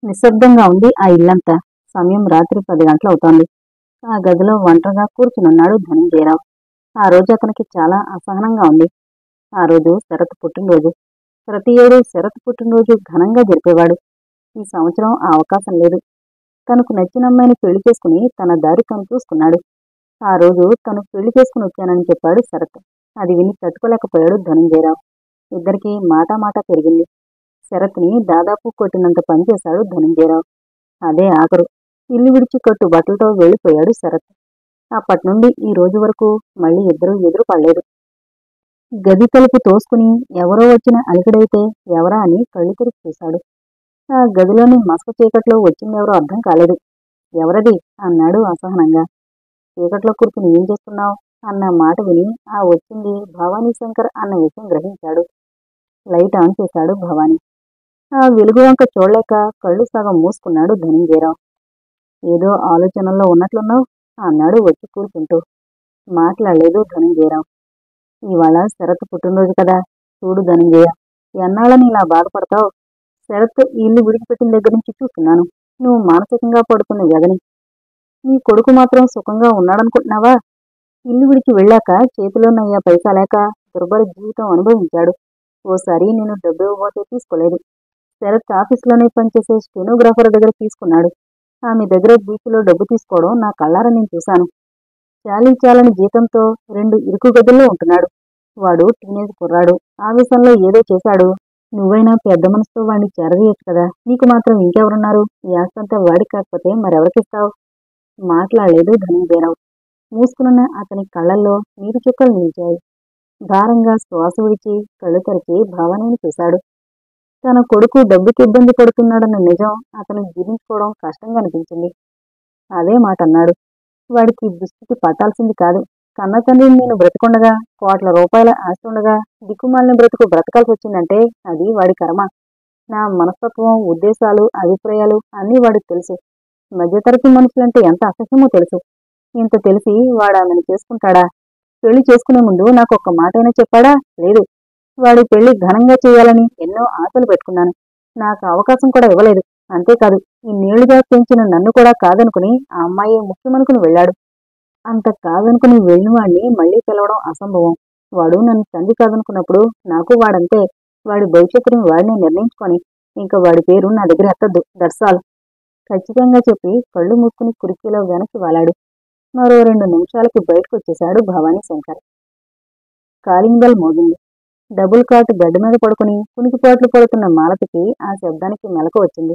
నిశ్శబ్దంగా ఉంది ఆ ఇల్లంతా. సమయం రాత్రి 10 గంటలవుతోంది. ఆ గదిలో ఒంటరిగా కూర్చునున్నాడు ధనంజయరావు. ఆ రోజు అతనికి చాలా అసహనంగా ఉంది. ఆ రోజు శరత్ పుట్టినరోజు. ప్రతి ఏడూ శరత్ పుట్టినరోజు ఘనంగా జరిపేవాడు. ఈ సంవత్సరం ఆ అవకాశం లేదు. తనకు నచ్చిన అమ్మాయిని పెళ్లి చేసుకుని తన దారి తను చూసుకున్నాడు. ఆ రోజు తను పెళ్లి చేసుకుని వచ్చానని చెప్పాడు శరత్. అది విని తట్టుకోలేకపోయాడు ధనంజయరావు. ఇద్దరికీ మాట పెరిగింది. శరత్ని దాదాపు కొట్టినంత పనిచేశాడు ధనంజయరావు. అదే ఆఖరు. ఇల్లు విడిచి కట్టు బట్టలతో వెళ్లిపోయాడు శరత్. అప్పట్నుండి ఈ రోజు వరకు మళ్ళీ ఇద్దరూ ఎదురు పడలేదు. గది తలుపు తోసుకుని ఎవరో వచ్చిన అలికిడైతే ఎవరా అని కళ్ళు తెరిచి చూశాడు. ఆ గదిలోని మసక చీకట్లో వచ్చిందెవరో అర్థం కాలేదు. ఎవరది అన్నాడు అసహనంగా. చీకట్లో కూర్చుని ఏం చేస్తున్నావు అన్న మాట విని ఆ వచ్చింది భవానీ శంకర్ అన్న విషయం గ్రహించాడు. లైట్ ఆన్ చేశాడు భవానీ. ఆ వెలుగు వంక చూడలేక కళ్ళు సగం మూసుకున్నాడు ధనంజయరావు. ఏదో ఆలోచనల్లో ఉన్నట్లున్నావు అన్నాడు వచ్చి కూర్చుంటూ. మాట్లాడలేదు ధనంజయరావు. ఇవాళ శరత్ పుట్టినరోజు కదా. చూడు ధనంజయ, ఎన్నాళ్ళని ఇలా బాధపడతావు? శరత్ ఇల్లు విడిచిపెట్టిన దగ్గర నుంచి చూస్తున్నాను నువ్వు మానసికంగా పడుతున్న వ్యధని. నీ కొడుకు మాత్రం సుఖంగా ఉన్నాడనుకుంటున్నావా? ఇల్లు విడిచి వెళ్ళాక చేతిలోనయ్యా పైసా లేక దుర్భర జీవితం అనుభవించాడు. ఓసారి నేను డబ్బు ఇవ్వబోతే తీసుకోలేదు. శరత్ ఆఫీసులోనే పనిచేసే స్టెనోగ్రాఫర్ దగ్గర తీసుకున్నాడు. ఆమె దగ్గర బీచ్లో డబ్బు తీసుకోవడం నా కళ్ళారా నేను చూశాను. చాలని జీతంతో 2 ఇరుకు గదుల్లో ఉంటున్నాడు. వాడు టీనేజ్ కుర్రాడు. ఆవేశంలో ఏదో చేశాడు. నువ్వైనా పెద్ద మనసుతో వాడిని చేరవేయచ్చు కదా. నీకు మాత్రం ఇంకెవరున్నారు? ఈ ఆస్తంతా వాడికి కాకపోతే మరెవరికిస్తావు? మాట్లాడలేదు ధనంజయరావు. మూసుకున్న అతని కళ్ళల్లో నీరు చుక్కలు నిలిచాయి. భారంగా శ్వాస విడిచి కళ్ళు తెరిచి భవానీని చూశాడు. తన కొడుకు డబ్బుకి ఇబ్బంది పడుతున్నాడన్న నిజం అతను జీర్ణించుకోవడం కష్టంగా అనిపించింది. అదే మాట అన్నాడు. వాడికి దుస్థితి పట్టాల్సింది కాదు. కన్న తండ్రిని నేను బ్రతికుండగా, కోట్ల రూపాయల ఆస్తి ఉండగా దిక్కుమాలిన బ్రతుకు బ్రతకాల్సి వచ్చిందంటే అది వాడి కర్మ. నా మనస్తత్వం, ఉద్దేశాలు, అభిప్రాయాలు అన్నీ వాడికి తెలుసు. మధ్యతరగతి మనుషులంటే ఎంత అసహ్యమో తెలుసు. ఇంత తెలిసి వాడామెను చేసుకుంటాడా? పెళ్లి చేసుకునే ముందు నాకు ఒక్క మాటైనా చెప్పాడా? లేదు. వాడి పెళ్లి ఘనంగా చేయాలని ఎన్నో ఆశలు పెట్టుకున్నాను. నాకు అవకాశం కూడా ఇవ్వలేదు. అంతేకాదు, ఇన్నేళ్లుగా పెంచిన నన్ను కూడా కాదనుకుని ఆ అమ్మాయి ముఖ్యమనుకుని వెళ్ళాడు. అంత కాదనుకుని వెళ్ళిన వాడిని మళ్లీ పిలవడం అసంభవం. వాడు నన్ను తండ్రి కాదనుకున్నప్పుడు నాకు వాడంతే. వాడి భవిష్యత్తుని వాడినే నిర్ణయించుకొని ఇంకా వాడి పేరు నా దగ్గర ఎత్తద్దు. దర్శాలు ఖచ్చితంగా చెప్పి కళ్ళు మూసుకుని కుర్చీలో వెనక్కి వాలాడు. మరో 2 నిమిషాలకి బయటకు వచ్చేశాడు భవానీ శంకర్. కాలింగ్ బెల్ మోగింది. డబుల్ కాట్ బెడ్ మీద పడుకుని కునికిపాట్లు పడుతున్న మాలతికి ఆ శబ్దానికి మెలకు వచ్చింది.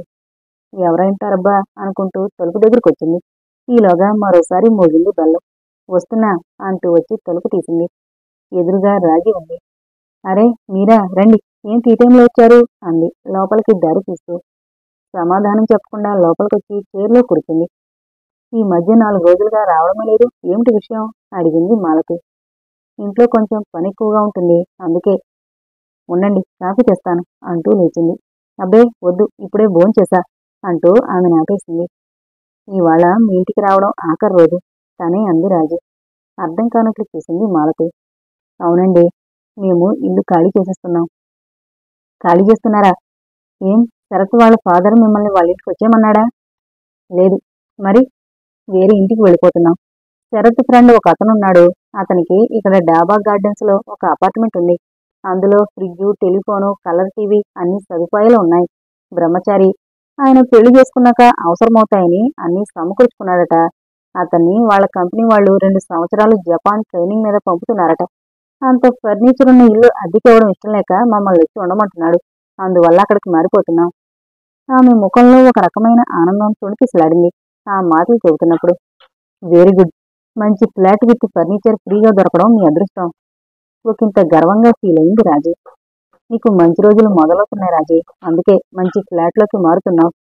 ఎవరైంటారబ్బా అనుకుంటూ తలుపు దగ్గరకొచ్చింది. ఈలోగా మరోసారి మోగింది బెల్లు. వస్తున్నా అంటూ వచ్చి తలుపు తీసింది. ఎదురుగా రాజీ ఉంది. అరే మీరా, రండి. ఏంటి ఈ టైంలో వచ్చారు అంది లోపలికి దారి తీస్తూ. సమాధానం చెప్పకుండా లోపలికొచ్చి చైర్లో కూర్చుంది. ఈ మధ్య 4 రోజులుగా రావడమే లేదు. ఏమిటి విషయం అడిగింది మాలతి. ఇంట్లో కొంచెం పని ఎక్కువగా ఉంటుంది, అందుకే. ఉండండి, కాఫీ తెస్తాను అంటూ లేచింది. అబ్బే వద్దు, ఇప్పుడే భోంచేశా అంటూ ఆమె నాపేసింది. ఇవాళ మీ ఇంటికి రావడం ఆఖరి రోజు తనే అంది రాజు. అర్థం కానట్లు చూసింది మాలతి. అవునండి, మేము ఇల్లు ఖాళీ చేసేస్తున్నాం. ఖాళీ చేస్తున్నారా? ఏం, శరత్ వాళ్ళ ఫాదర్ మిమ్మల్ని వాళ్ళ ఇంటికి వచ్చేయమన్నాడా? లేదు. మరి? వేరే ఇంటికి వెళ్ళిపోతున్నాం. శరత్ ఫ్రెండ్ ఒక అతనున్నాడు. అతనికి ఇక్కడ డాబా గార్డెన్స్ లో ఒక అపార్ట్మెంట్ ఉంది. అందులో ఫ్రిడ్జు, టెలిఫోను, కలర్ టీవీ అన్ని సదుపాయాలు ఉన్నాయి. బ్రహ్మచారి. ఆయన పెళ్లి చేసుకున్నాక అవసరమవుతాయని అన్నీ సమకూర్చుకున్నాడట. అతన్ని వాళ్ళ కంపెనీ వాళ్ళు 2 సంవత్సరాలు జపాన్ ట్రైనింగ్ మీద పంపుతున్నారట. అంత ఫర్నిచర్ ఉన్న ఇల్లు అద్దెకివ్వడం ఇష్టం లేక మమ్మల్ని వచ్చి ఉండమంటున్నాడు. అందువల్ల అక్కడికి మారిపోతున్నాం. ఆమె ముఖంలో ఒక రకమైన ఆనందం తొణికిసలాడింది ఆ మాటలు చెబుతున్నప్పుడు. Very good. మంచి ఫ్లాట్ విత్ ఫర్నిచర్ ఫ్రీగా దొరకడం మీ అదృష్టం. ఒకంత గర్వంగా ఫీల్ అయింది రాజీ. నీకు మంచి రోజులు మొదలవుతున్నాయి రాజీ. అందుకే మంచి ఫ్లాట్లోకి మారుతున్నావు.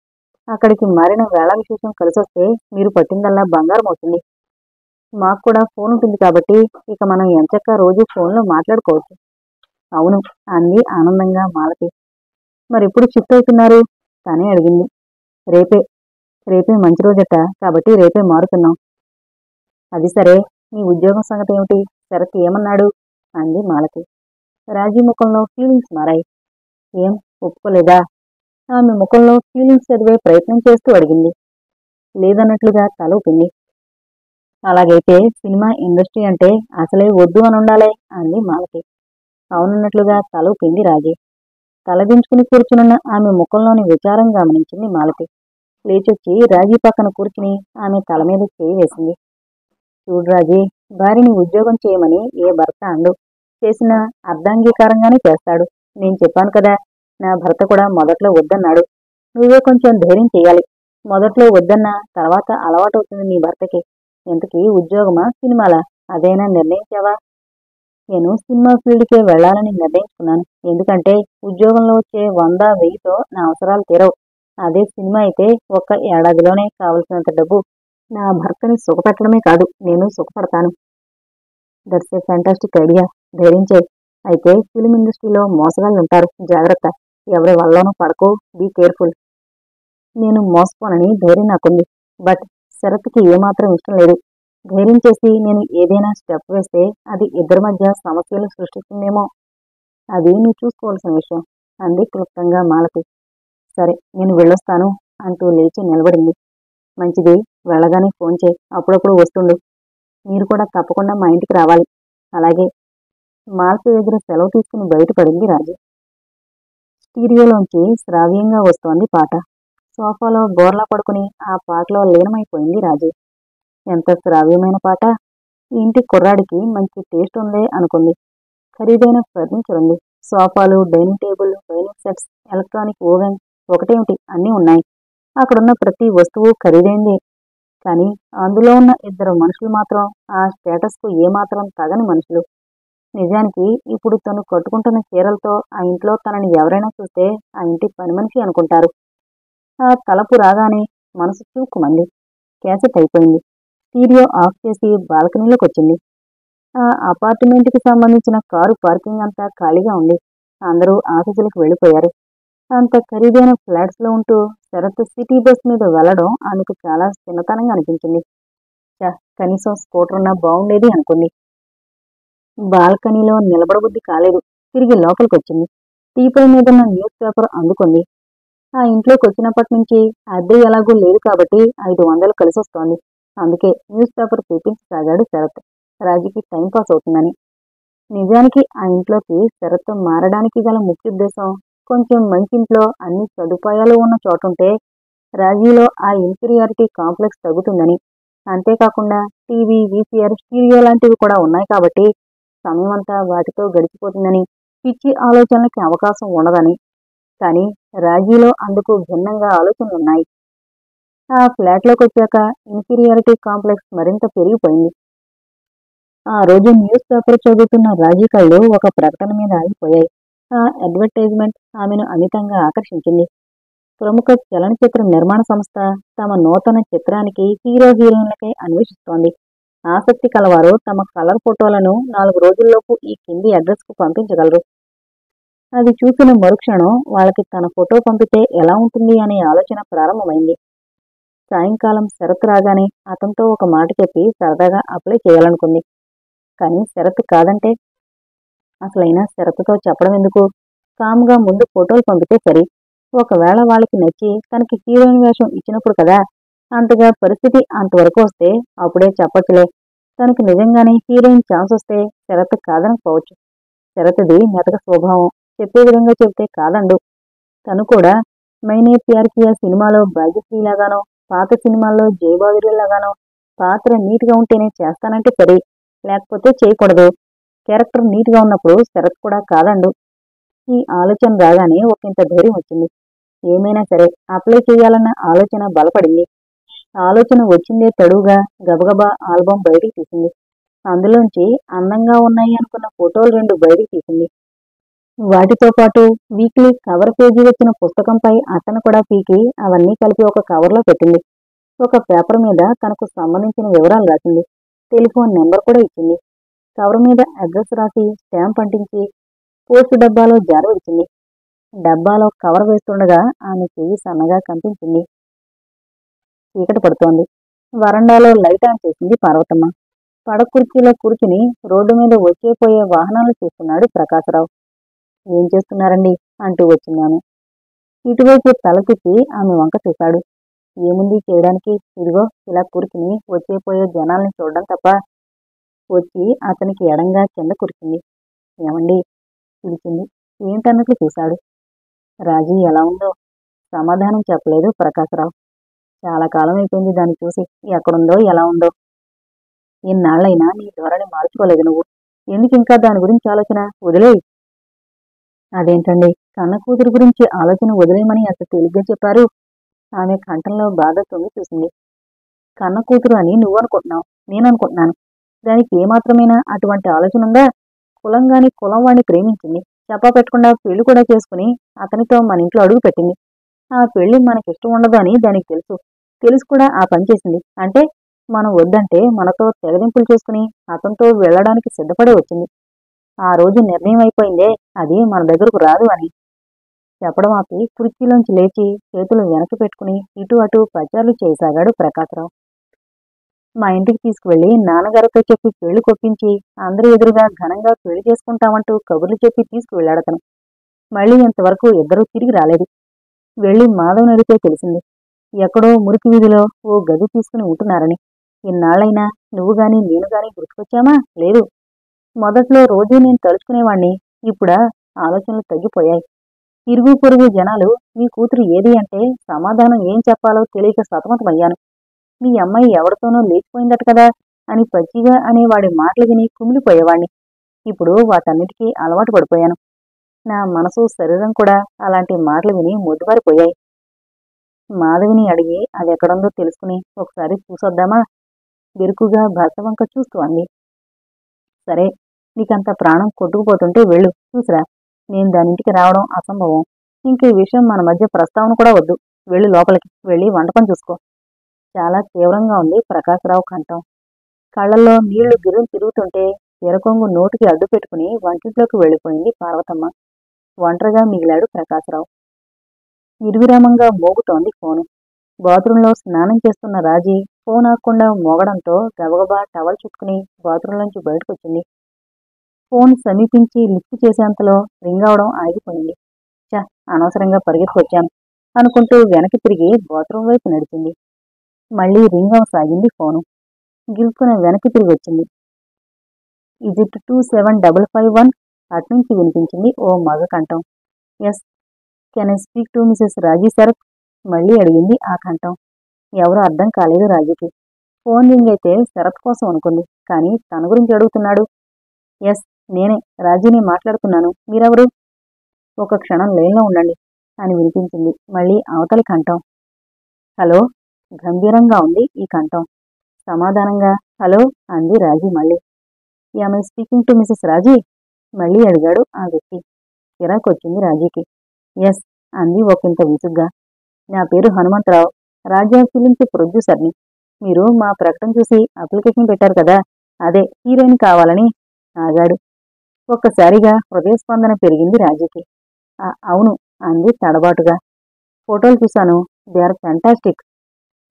అక్కడికి మారిన వేళ విశేషం కలిసొస్తే మీరు పట్టిందల్లా బంగారం అవుతుంది. మాకు కూడా ఫోన్ ఉంటుంది కాబట్టి ఇక మనం ఎంచక్కా రోజు ఫోన్లో మాట్లాడుకోవచ్చు. అవును అంది ఆనందంగా మాలతి. మరెప్పుడు షిఫ్ట్ అవుతున్నారు తనే అడిగింది. రేపే. రేపే మంచి రోజట, కాబట్టి రేపే మారుతున్నాం. అది సరే, నీ ఉద్యోగం సంగతి ఏమిటి? శరత్ ఏమన్నాడు అంది మాలతి. రాజీ ముఖంలో ఫీలింగ్స్ మారాయి. ఏం ఒప్పుకోలేదా? ఆమె ముఖంలో ఫీలింగ్స్ చదివే ప్రయత్నం చేస్తూ అడిగింది. లేదన్నట్లుగా తల ఊపింది. అలాగైతే సినిమా ఇండస్ట్రీ అంటే అసలే వద్దు అని ఉండాలే అంది మాలతి. అవునన్నట్లుగా తల ఊపింది రాజీ. తలదించుకుని కూర్చునున్న ఆమె ముఖంలోని విచారం గమనించింది మాలతి. లేచొచ్చి రాజీ పక్కన కూర్చుని ఆమె తల మీద చేయి వేసింది. చూడు రాజీ, భార్యని ఉద్యోగం చేయమని ఏ భర్త అండు. చేసినా అర్ధాంగీకారంగానే చేస్తాడు. నేను చెప్పాను కదా, నా భర్త కూడా మొదట్లో వద్దన్నాడు. నువ్వే కొంచెం ధైర్యం చెయ్యాలి. మొదట్లో వద్దన్నా తర్వాత అలవాటవుతుంది నీ భర్తకి. ఇంతకీ ఉద్యోగమా సినిమాలా అదైనా నిర్ణయించావా? నేను సినిమా ఫీల్డ్కే వెళ్లాలని నిర్ణయించుకున్నాను. ఎందుకంటే ఉద్యోగంలో వచ్చే 100,000తో నా అవసరాలు తీరవు. అదే సినిమా అయితే ఒక్క ఏడాదిలోనే కావలసినంత డబ్బు నా భర్తని సుఖపెట్టడమే కాదు, నేను సుఖపడతాను. That's a fantastic idea. ధైర్యం చేయి. అయితే ఫిల్మ్ ఇండస్ట్రీలో మోసగాళ్ళు ఉంటారు, జాగ్రత్త. ఎవరి వల్లోనూ పడకు, బీ కేర్ఫుల్. నేను మోసపోనని ధైర్యం నాకుంది. బట్ శరత్కి ఏమాత్రం ఇష్టం లేదు. ధైర్యం చేసి నేను ఏదైనా స్టెప్ వేస్తే అది ఇద్దరి మధ్య సమస్యలు సృష్టిస్తుందేమో. అది నువ్వు చూసుకోవాల్సిన విషయం అంది క్లుప్తంగా మాలతి. సరే, నేను వెళ్ళొస్తాను అంటూ లేచి నిలబడింది. మంచిది, వెళ్ళగానే ఫోన్ చేయి. అప్పుడప్పుడు వస్తుండు. మీరు కూడా తప్పకుండా మా ఇంటికి రావాలి. అలాగే. మాలతి దగ్గర సెలవు తీసుకుని బయటపడింది రాజు. స్టీరియోలోంచి శ్రావ్యంగా వస్తోంది పాట. సోఫాలో బోర్లా పడుకుని ఆ పాటలో లీనమైపోయింది రాజు. ఎంత శ్రావ్యమైన పాట! ఈ ఇంటి కుర్రాడికి మంచి టేస్ట్ ఉందే అనుకుంది. ఖరీదైన ఫర్నిచర్ ఉంది. సోఫాలు, dining table, dining sets, electronic oven, ఒకటేమిటి అన్నీ ఉన్నాయి. అక్కడున్న ప్రతి వస్తువు ఖరీదైందే. కానీ అందులో ఉన్న ఇద్దరు మనుషులు మాత్రం ఆ స్టేటస్కు ఏమాత్రం తగని మనుషులు. నిజానికి ఇప్పుడు తను కట్టుకుంటున్న చీరలతో ఆ ఇంట్లో తనని ఎవరైనా చూస్తే ఆ ఇంటి పని మనిషి అనుకుంటారు. ఆ తలపు రాగానే మనసు చూక్కుమంది. క్యాసెట్ అయిపోయింది. స్టీరియో ఆఫ్ చేసి బాల్కనీలోకి వచ్చింది. ఆ అపార్ట్మెంట్కి సంబంధించిన కారు పార్కింగ్ అంతా ఖాళీగా ఉంది. అందరూ ఆఫీసులకు వెళ్ళిపోయారు. అంత ఖరీదైన ఫ్లాట్స్లో ఉంటూ శరత్ సిటీ బస్ మీద వెళ్లడం ఆమెకు చాలా చిన్నతనంగా అనిపించింది. కనీసం స్కూటర్ ఉన్నా బాగుండేది అనుకుంది. బాల్కనీలో నిలబడబుద్ధి కాలేదు. తిరిగి లోపలికొచ్చింది. టీపై మీదున్న న్యూస్ పేపర్ అందుకుంది. ఆ ఇంట్లోకి వచ్చినప్పటి నుంచి అద్దె ఎలాగూ లేదు కాబట్టి 500 కలిసొస్తోంది. అందుకే న్యూస్ పేపర్ చూపించసాగాడు శరత్. రాజీకి టైంపాస్ అవుతుందని. నిజానికి ఆ ఇంట్లోకి శరత్ మారడానికి గల ముఖ్యోద్దేశం కొంచెం మంచింట్లో అన్ని సదుపాయాలు ఉన్న చోటుంటే రాజీలో ఆ ఇన్ఫీరియారిటీ కాంప్లెక్స్ తగ్గుతుందని. అంతేకాకుండా టీవీ, వీసీఆర్, స్టీరియో లాంటివి కూడా ఉన్నాయి కాబట్టి సమయమంతా వాటితో గడిచిపోతుందని, పిచ్చి ఆలోచనలకి అవకాశం ఉండదని. కానీ రాజీలో అందుకు భిన్నంగా ఆలోచనలున్నాయి. ఆ ఫ్లాట్లోకి వచ్చాక ఇన్ఫీరియారిటీ కాంప్లెక్స్ మరింత పెరిగిపోయింది. ఆ రోజు న్యూస్ పేపర్ చదువుతున్న రాజీ కళ్ళు ఒక ప్రకటన మీద ఆగిపోయాయి. ఆ అడ్వర్టైజ్మెంట్ ఆమెను అమితంగా ఆకర్షించింది. ప్రముఖ చలనచిత్ర నిర్మాణ సంస్థ తమ నూతన చిత్రానికి హీరో హీరోయిన్లకై అన్వేషిస్తోంది. ఆసక్తి కలవారు తమ కలర్ ఫోటోలను 4 రోజుల్లోపు ఈ కింది అడ్రస్కు పంపించగలరు. అది చూసిన మరుక్షణం వాళ్ళకి తన ఫోటో పంపితే ఎలా ఉంటుంది అనే ఆలోచన ప్రారంభమైంది. సాయంకాలం శరత్ రాగానే అతనితో ఒక మాట చెప్పి సరదాగా అప్లై చేయాలనుకుంది. కానీ శరత్ కాదంటే అసలైనా షరతుతో చెప్పడం ఎందుకు? కామ్గా ముందు ఫోటోలు పంపితే సరి. ఒకవేళ వాళ్ళకి నచ్చి తనకి హీరోయిన్ వేషం ఇచ్చినప్పుడు కదా. అంతగా పరిస్థితి అంతవరకు వస్తే అప్పుడే చెప్పచ్చులే. తనకి నిజంగానే హీరోయిన్ ఛాన్స్ వస్తే శరత్ కాదనకపోవచ్చు. శరత్ది మెతక స్వభావం. చెప్పే విధంగా చెబితే కాదండు. తను కూడా మైనే ప్యార్ కియా సినిమాలో భాగ్యశ్రీలాగానో, పాత సినిమాల్లో జయబాదురిలాగానో పాత్ర నీట్గా ఉంటేనే చేస్తానంటే సరి, లేకపోతే చేయకూడదు. క్యారెక్టర్ నీట్గా ఉన్నప్పుడు శరత్ కూడా కాదండు. ఈ ఆలోచన రాగానే ఒకంత ధైర్యం వచ్చింది. ఏమైనా సరే అప్లై చేయాలన్న ఆలోచన బలపడింది. ఆలోచన వచ్చిందే తడువుగా గబగబా ఆల్బం బయటికి తీసింది. అందులోంచి అందంగా ఉన్నాయి అనుకున్న ఫోటోలు 2 బయటికి తీసింది. వాటితో పాటు వీక్లీ కవర్ పేజీ వచ్చిన పుస్తకంపై అట్టను కూడా పీకి అవన్నీ కలిపి ఒక కవర్లో పెట్టింది. ఒక పేపర్ మీద తనకు సంబంధించిన వివరాలు రాసింది. టెలిఫోన్ నెంబర్ కూడా ఇచ్చింది. కవర్ మీద అడ్రస్ రాసి స్టాంప్ అంటించి పోస్ట్ డబ్బాలో జారవిడిచింది. డబ్బాలో కవర్ వేస్తుండగా ఆమె చెయ్యి సన్నగా కనిపించింది. చీకటి పడుతోంది. వరండాలో లైట్ ఆన్ చేసింది పార్వతమ్మ. పడక కుర్చీలో కూర్చుని రోడ్డు మీద వచ్చేపోయే వాహనాలు చూస్తున్నాడు ప్రకాశరావు. ఏం చేస్తున్నారండి అంటూ వచ్చిందామె. ఇటువైపు తల తిప్పి ఆమె వంక చూశాడు. ఏముంది చేయడానికి, ఇదిగో ఇలా కూర్చుని వచ్చేపోయే జనాల్ని చూడడం తప్ప. వచ్చి అతనికి ఎడంగా కింద కూర్చుంది. ఏమండి పిలిచింది. ఏంటన్నట్లు చూశాడు. రాజీ ఎలా ఉందో సమాధానం చెప్పలేదు ప్రకాశరావు. చాలా కాలం అయిపోయింది దాన్ని చూసి. ఎక్కడుందో ఎలా ఉందో. ఇన్నాళ్ళైనా నీ ధోరణి మార్చుకోలేదు నువ్వు. ఎందుకు ఇంకా దాని గురించి ఆలోచన? వదిలేయి. అదేంటండి, కన్న కూతురు గురించి ఆలోచన వదిలేయమని అంత తేలిగ్గా చెప్పారు? ఆమె కంఠంలో బాధ తొంగి చూసింది. కన్న కూతురు అని నువ్వు అనుకుంటున్నావు, నేననుకుంటున్నాను. దానికి ఏమాత్రమైనా అటువంటి ఆలోచన ఉందా? కులంగాని కులం వాడిని ప్రేమించింది. చెప్పా పెట్టకుండా పెళ్లి కూడా చేసుకుని అతనితో మన ఇంట్లో అడుగు పెట్టింది. ఆ పెళ్లి మనకిష్టం ఉండదు అని దానికి తెలుసు. తెలిసి కూడా ఆ పని చేసింది. అంటే మనం వద్దంటే మనతో తెగదింపులు చేసుకుని అతనితో వెళ్ళడానికి సిద్ధపడి వచ్చింది. ఆ రోజు నిర్ణయం అయిపోయిందే, అది మన దగ్గరకు రాదు అని. చెప్పడం ఆపి కుర్చీలోంచి లేచి చేతులు వెనక్కి పెట్టుకుని ఇటు అటు పచార్లు చేయసాగాడు ప్రకాశరావు. మా ఇంటికి తీసుకువెళ్లి నాన్నగారితో చెప్పి పెళ్లి కొప్పించి అందరి ఎదురుగా ఘనంగా పెళ్లి చేసుకుంటామంటూ కబుర్లు చెప్పి తీసుకువెళ్లాడతను. మళ్లీ ఇంతవరకు ఇద్దరూ తిరిగి రాలేదు. వెళ్లి మాధవ్ నడితే తెలిసింది. ఎక్కడో మురికి వీధిలో ఓ గది తీసుకుని ఉంటున్నారని. ఇన్నాళ్లైనా నువ్వు గాని నేను గాని గుర్తుకొచ్చామా? లేదు. మొదట్లో రోజూ నేను తలుచుకునేవాణ్ణి. ఇప్పుడా ఆలోచనలు తగ్గిపోయాయి. ఇరుగు పొరుగు జనాలు మీ కూతురు ఏది అంటే సమాధానం ఏం చెప్పాలో తెలియక సతమతమయ్యాను. మీ అమ్మాయి ఎవరితోనో లేచిపోయిందట కదా అని పచ్చిగా అనేవాడి మాటలు విని కుమిలిపోయేవాణ్ణి. ఇప్పుడు వాటన్నిటికీ అలవాటు పడిపోయాను. నా మనసు శరీరం కూడా అలాంటి మాటలు విని మొద్దుబారిపోయాయి. మాధవిని అడిగి అదెక్కడుందో తెలుసుకుని ఒకసారి చూసొద్దామా? బెరుకుగా భర్త వంక చూస్తూ అంది. సరే, నీకంత ప్రాణం కొట్టుకుపోతుంటే వెళ్ళు, చూసిరా. నేను దానింటికి రావడం అసంభవం. ఇంక ఈ విషయం మన మధ్య ప్రస్తావన కూడా వద్దు. వెళ్ళు లోపలికి, వెళ్ళి వంటకం చూసుకో. చాలా తీవ్రంగా ఉంది ప్రకాశరావు కంఠం. కళ్లల్లో నీళ్లు గిర్రం తిరుగుతుంటే ఎరకొంగు నోటికి అడ్డు పెట్టుకుని వంటింట్లోకి వెళ్లిపోయింది పార్వతమ్మ. ఒంటరిగా మిగిలాడు ప్రకాశరావు. నిర్విరామంగా మోగుతోంది ఫోను. బాత్రూంలో స్నానం చేస్తున్న రాజీ ఫోన్ ఆకుండా మోగడంతో గబగబా టవల్ చుట్టుకుని బాత్రూంలోంచి బయటకొచ్చింది. ఫోన్ సమీపించి లిఫ్ట్ చేసేంతలో రింగ్ అవడం ఆగిపోయింది. అనవసరంగా పరిగెత్తుకొచ్చాను అనుకుంటూ వెనక్కి తిరిగి బాత్రూం వైపు నడిచింది. మళ్లీ రింగ్ అవసాగింది ఫోను. గిల్కున వెనక్కి తిరిగి వచ్చింది. ఇజిట్ 27551 అట్నుంచి వినిపించింది ఓ మగ కంఠం. Yes, can I speak to Mrs Raji Sharat? మళ్లీ అడిగింది ఆ కంఠం. ఎవరో అర్థం కాలేదు రాజీకి. ఫోన్ రింగ్ అయితే శరత్ కోసం అనుకుంది. కానీ తన గురించి అడుగుతున్నాడు. ఎస్, నేనే రాజీని మాట్లాడుతున్నాను. మీరెవరు? ఒక క్షణం లైన్లో ఉండండి అని వినిపించింది మళ్లీ అవతలి కంఠం. హలో. గంభీరంగా ఉంది ఈ కంఠం. సమాధానంగా హలో అంది రాజీ మళ్లీ. Am I speaking to Mrs Raji? మళ్లీ అడిగాడు ఆ వ్యక్తి. చిరాకొచ్చింది రాజీకి. ఎస్ అంది ఒకంత విసుగ్గా. నా పేరు హనుమంతరావు, రాజా ఫిలింస్ ప్రొడ్యూసర్ని. మీరు మా ప్రకటన చూసి అప్లికేషన్ పెట్టారు కదా, అదే హీరోయిన్ కావాలని. ఆగాడు. ఒక్కసారిగా హృదయస్పందన పెరిగింది రాజీకి. అవును అంది తడబాటుగా. ఫోటోలు చూశాను, దే ఆర్ ఫ్యాంటాస్టిక్.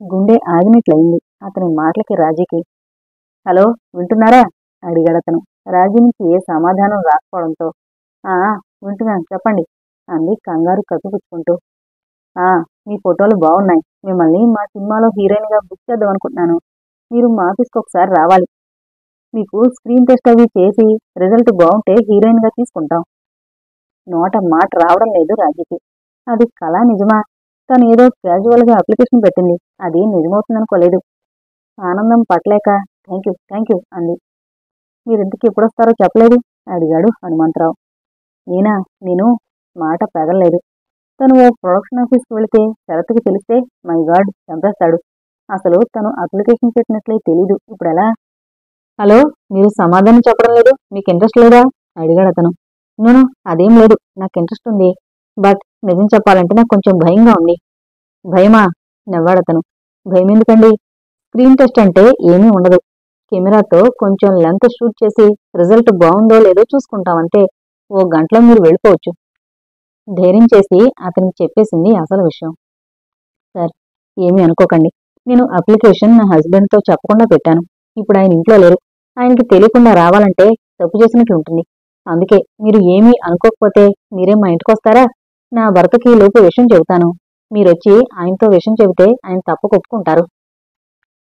గుండె ఆగినట్లయింది అతని మాటలకి రాజీకి. హలో, వింటున్నారా అడిగాడతను. రాజీ నుంచి ఏ సమాధానం రాకపోవడంతో. వింటున్నాను, చెప్పండి అంది కంగారు కప్పిపుచ్చుకుంటూ. మీ ఫోటోలు బాగున్నాయి. మిమ్మల్ని మా సినిమాలో హీరోయిన్గా బుక్ చేద్దాం అనుకుంటున్నాను. మీరు మా ఆఫీస్కి ఒకసారి రావాలి. మీకు స్క్రీన్ టెస్ట్ అవి చేసి రిజల్ట్ బాగుంటే హీరోయిన్గా తీసుకుంటాం. నోట మాట రావడం లేదు రాజీకి. అది కళా నిజమా? తను ఏదో క్యాజువల్గా అప్లికేషన్ పెట్టింది, అది నిజమవుతుందనుకోలేదు. ఆనందం పట్టలేక థ్యాంక్ యూ అంది. మీరింతకీ ఎప్పుడొస్తారో చెప్పలేదు అడిగాడు హనుమంతరావు. నేను మాట పెగలేదు. తను ఓ ప్రొడక్షన్ ఆఫీస్కి వెళితే శరత్కి తెలిస్తే మై గాడ్ చంపేస్తాడు. అసలు తను అప్లికేషన్ పెట్టినట్లే తెలీదు. ఇప్పుడెలా? హలో, మీరు సమాధానం చెప్పడం లేదు. మీకు ఇంట్రెస్ట్ లేదా అడిగాడు అతను. నూనె అదేం లేదు, నాకు ఇంట్రెస్ట్ ఉంది. బట్ నిజం చెప్పాలంటే నాకు కొంచెం భయంగా ఉంది. భయమా? నవ్వాడతను. భయం ఎందుకండి? స్క్రీన్ టెస్ట్ అంటే ఏమీ ఉండదు. కెమెరాతో కొంచెం లెంత్ షూట్ చేసి రిజల్ట్ బాగుందో లేదో చూసుకుంటామంటే. ఓ గంటలో మీరు వెళ్ళిపోవచ్చు. ధైర్యం చేసి అతనికి చెప్పేసింది అసలు విషయం. సార్, ఏమీ అనుకోకండి. నేను అప్లికేషన్ నా హస్బెండ్తో చెప్పకుండా పెట్టాను. ఇప్పుడు ఆయన ఇంట్లో లేరు. ఆయనకి తెలియకుండా రావాలంటే తప్పు చేసినట్లు ఉంటుంది. అందుకే మీరు ఏమీ అనుకోకపోతే మీరే మా ఇంటికి వస్తారా? నా భర్తకి లోపు విషయం చెబుతాను. మీరొచ్చి ఆయనతో విషయం చెబితే ఆయన తప్పక ఒప్పుకుంటారు.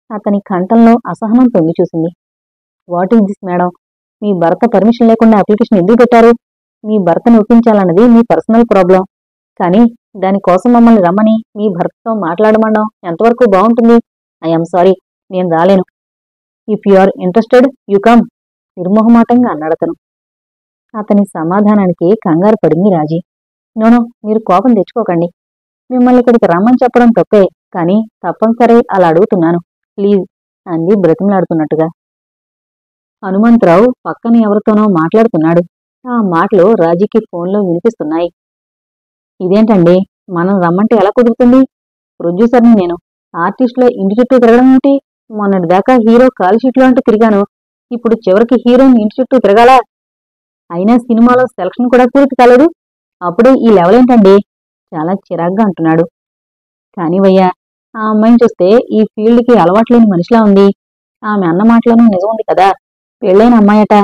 అతని కంఠంలో అసహనం తొంగి చూసింది. What is this madam? మీ భర్త పర్మిషన్ లేకుండా అప్లికేషన్ ఎందుకు పెట్టారు? మీ భర్తను ఒప్పించాలన్నది మీ పర్సనల్ ప్రాబ్లం. కానీ దానికోసం మమ్మల్ని రమ్మని మీ భర్తతో మాట్లాడమనడం ఎంతవరకు బాగుంటుంది? ఐఎమ్ సారీ, నేను రాలేను. If you are interested you come, నిర్మోహమాటంగా అన్నాడతను. అతని సమాధానానికి కంగారు పడింది రాజీ. నోనో, మీరు కోపం తెచ్చుకోకండి. మిమ్మల్ని ఇక్కడికి రమ్మని చెప్పడం తప్పే, కానీ తప్పనిసరి అలా అడుగుతున్నాను. ప్లీజ్ అంది బ్రతిమలాడుతున్నట్టుగా. హనుమంతరావు పక్కన ఎవరితోనో మాట్లాడుతున్నాడు. ఆ మాటలు రాజీకి ఫోన్లో వినిపిస్తున్నాయి. ఇదేంటండి, మనం రమ్మంటే ఎలా కుదురుతుంది? ప్రొడ్యూసర్ని నేను. ఆర్టిస్టులో ఇంటి చుట్టూ తిరగడం ఏమిటి? మొన్నటిదాకా హీరో కాల్షీట్లో అంటూ తిరిగాను. ఇప్పుడు చివరికి హీరోయిన్ ఇంటి చుట్టూ తిరగాలా? అయినా సినిమాలో సెలక్షన్ కూడా పూర్తి కాలేదు. అప్పుడే ఈ లెవెల్ ఏంటండి? చాలా చిరాగ్గా అంటున్నాడు. కానివయ్యా, ఆ అమ్మాయిని చూస్తే ఈ ఫీల్డ్కి అలవాట్లేని మనిషిలా ఉంది. ఆమె అన్న మాటలోనూ నిజం ఉంది కదా. పెళ్ళైన అమ్మాయట.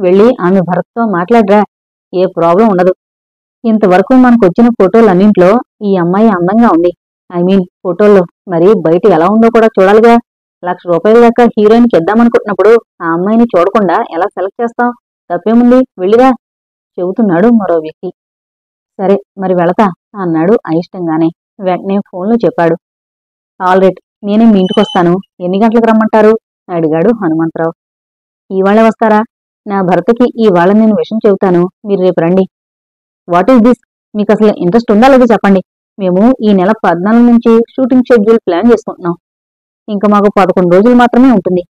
వెళ్ళి ఆమె భర్తతో మాట్లాడరా, ఏ ప్రాబ్లం ఉండదు. ఇంతవరకు మనకొచ్చిన ఫోటోలన్నింట్లో ఈ అమ్మాయి అందంగా ఉంది. ఐ మీన్ ఫోటోల్లో. మరి బయట ఎలా ఉందో కూడా చూడాలిగా. ₹1,00,000 దాకా హీరోయిన్కి ఇద్దామనుకుంటున్నప్పుడు ఆ అమ్మాయిని చూడకుండా ఎలా సెలెక్ట్ చేస్తాం? తప్పేముంది, వెళ్ళిరా చెబుతున్నాడు మరో వ్యక్తి. సరే మరి వెళతా అన్నాడు అయిష్టంగానే. వెంటనే ఫోన్లో చెప్పాడు. ఆల్ రైట్, నేనే మీ ఇంటికొస్తాను. ఎన్ని గంటలకు రమ్మంటారు? అడిగాడు హనుమంతరావు. ఇవాళే వస్తారా? నా భర్తకి ఇవాళ నేను విషయం చెబుతాను. మీరు రేపు రండి. What is this? మీకు అసలు ఇంట్రెస్ట్ ఉందా లేదో చెప్పండి. మేము ఈ నెల 14 నుంచి షూటింగ్ షెడ్యూల్ ప్లాన్ చేసుకుంటున్నాం. ఇంకా మాకు 11 రోజులు మాత్రమే ఉంటుంది.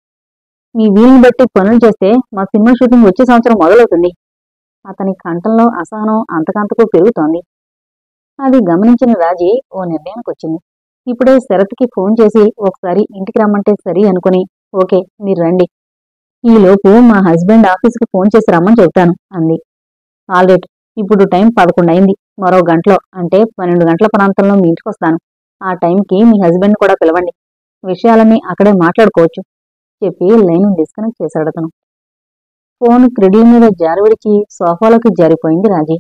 మీ వీలుని బట్టి పనులు చేస్తే మా సినిమా షూటింగ్ వచ్చే సంవత్సరం మొదలవుతుంది. అతని కంఠంలో అసహనం అంతకంతకు పెరుగుతోంది. అది గమనించిన రాజీ ఓ నిర్ణయానికొచ్చింది. ఇప్పుడే శరత్కి ఫోన్ చేసి ఒకసారి ఇంటికి రమ్మంటే సరి అనుకుని, ఓకే మీరు రండి. ఈలోపు మా హస్బెండ్ ఆఫీసుకి ఫోన్ చేసి రమ్మని చెబుతాను అంది. ఆల్ రైట్, ఇప్పుడు టైం 11 అయింది. మరో గంటలో అంటే 12 గంటల ప్రాంతంలో మీ ఇంటికి వస్తాను. ఆ టైంకి మీ హస్బెండ్ కూడా పిలవండి. విషయాలన్నీ అక్కడే మాట్లాడుకోవచ్చు చెప్పి లైన్ డిస్కనెక్ట్ చేశాడతను. ఫోన్ క్రెడిల్ మీద జారవిడిచి సోఫాలోకి జారిపోయింది రాజీ.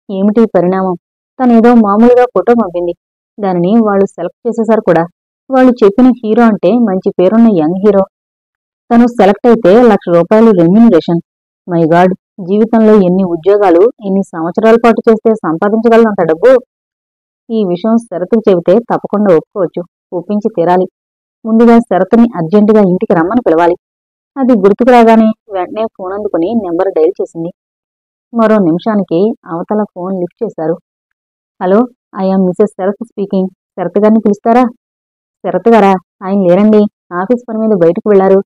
ఏమిటి పరిణామం? తనేదో మామూలుగా ఫోటో పంపింది. దానిని వాళ్ళు సెలెక్ట్ చేసేశారు కూడా. వాళ్ళు చెప్పిన హీరో అంటే మంచి పేరున్న యంగ్ హీరో. తను సెలెక్ట్ అయితే ₹1,00,000 రెమ్యూనరేషన్. మై గాడ్, జీవితంలో ఎన్ని ఉద్యోగాలు ఎన్ని సంవత్సరాల పాటు చేస్తే సంపాదించగలనంత డబ్బు? ఈ విషయం శరత్కి చెబితే తప్పకుండా ఒప్పుకోవచ్చు. ఒప్పించి తీరాలి. ముందుగా శరత్ని అర్జెంటుగా ఇంటికి రమ్మని పిలవాలి. అది గుర్తుకు రాగానే వెంటనే ఫోన్ అందుకుని నెంబర్ డైల్ చేసింది. మరో నిమిషానికి అవతల ఫోన్ లిఫ్ట్ చేశారు. Hello, I'm Mrs Sharath speaking. Sharath గారిని పిలుస్తారా? శరత్ గారా? ఆయన లేరండి. ఆఫీస్ పని మీద బయటకు వెళ్లారు.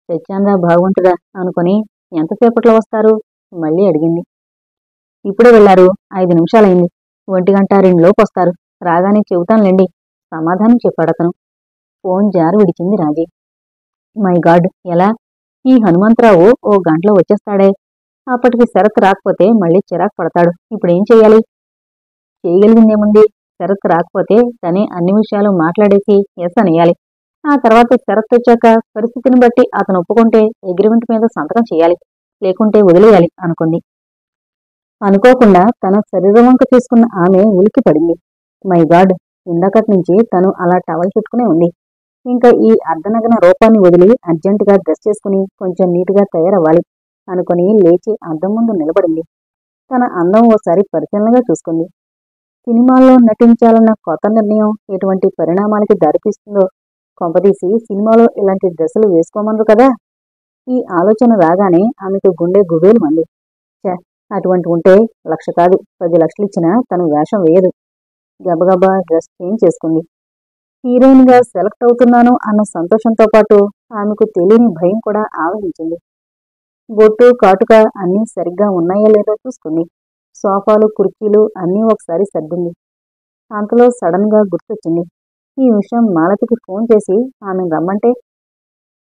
చచ్చాందా భగవంతుడా అనుకుని ఎంతసేపట్లో వస్తారు? మళ్ళీ అడిగింది. ఇప్పుడే వెళ్లారు. 5 నిమిషాలైంది. 1:02 లోపు వస్తారు. రాగానే చెబుతానులేండి సమాధానం చెప్పాడతను. ఫోన్ జారు విడిచింది రాజీ. మై గాడ్, ఎలా? ఈ హనుమంతరావు ఓ గంటలో వచ్చేస్తాడే. అప్పటికి శరత్ రాకపోతే మళ్ళీ చిరాకు పడతాడు. ఇప్పుడేం చెయ్యాలి? చేయగలిగిందేముంది? శరత్ రాకపోతే తనే అన్ని విషయాలు మాట్లాడేసి ఎస్ అనేయాలి. ఆ తర్వాత శరత్ వచ్చాక పరిస్థితిని బట్టి అతను ఒప్పుకుంటే అగ్రిమెంట్ మీద సంతకం చేయాలి. లేకుంటే వదిలేయాలి అనుకుంది. అనుకోకుండా తన శరీరం వంక తీసుకున్న ఆమె ఉలికి పడింది. మై గాడ్, ఇందాకటి నుంచి తను అలా టవల్ చుట్టుకునే ఉంది. ఇంకా ఈ అర్ధనగ్న రూపాన్ని వదిలి అర్జెంటుగా డ్రెస్ చేసుకుని కొంచెం నీటుగా తయారవ్వాలి అనుకుని లేచి అద్దం ముందు నిలబడింది. తన అందం ఓసారి పరిశీలనగా చూసుకుంది. సినిమాల్లో నటించాలన్న కొత్త నిర్ణయం ఎటువంటి పరిణామాలకి దారితీస్తుందో. కొంపదీసి సినిమాలో ఇలాంటి డ్రెస్సులు వేసుకోమన్నారు కదా. ఈ ఆలోచన రాగానే ఆమెకు గుండె గుబేలు మంది. అటువంటి ఉంటే 1,00,000 కాదు 10 లక్షలు ఇచ్చినా తను వేషం వేయదు. గబగబా డ్రెస్ చేంజ్ చేసుకుంది. హీరోయిన్ గా సెలెక్ట్ అవుతున్నాను అన్న సంతోషంతో పాటు ఆమెకు తెలియని భయం కూడా ఆవహించింది. బొట్టు కాటుక అన్నీ సరిగ్గా ఉన్నాయో లేదో చూసుకుంది. సోఫాలు కుర్చీలు అన్నీ ఒకసారి సర్దింది. అంతలో సడన్ గా గుర్తొచ్చింది. ఈ విషయం మాలతికి ఫోన్ చేసి ఆమెను రమ్మంటే.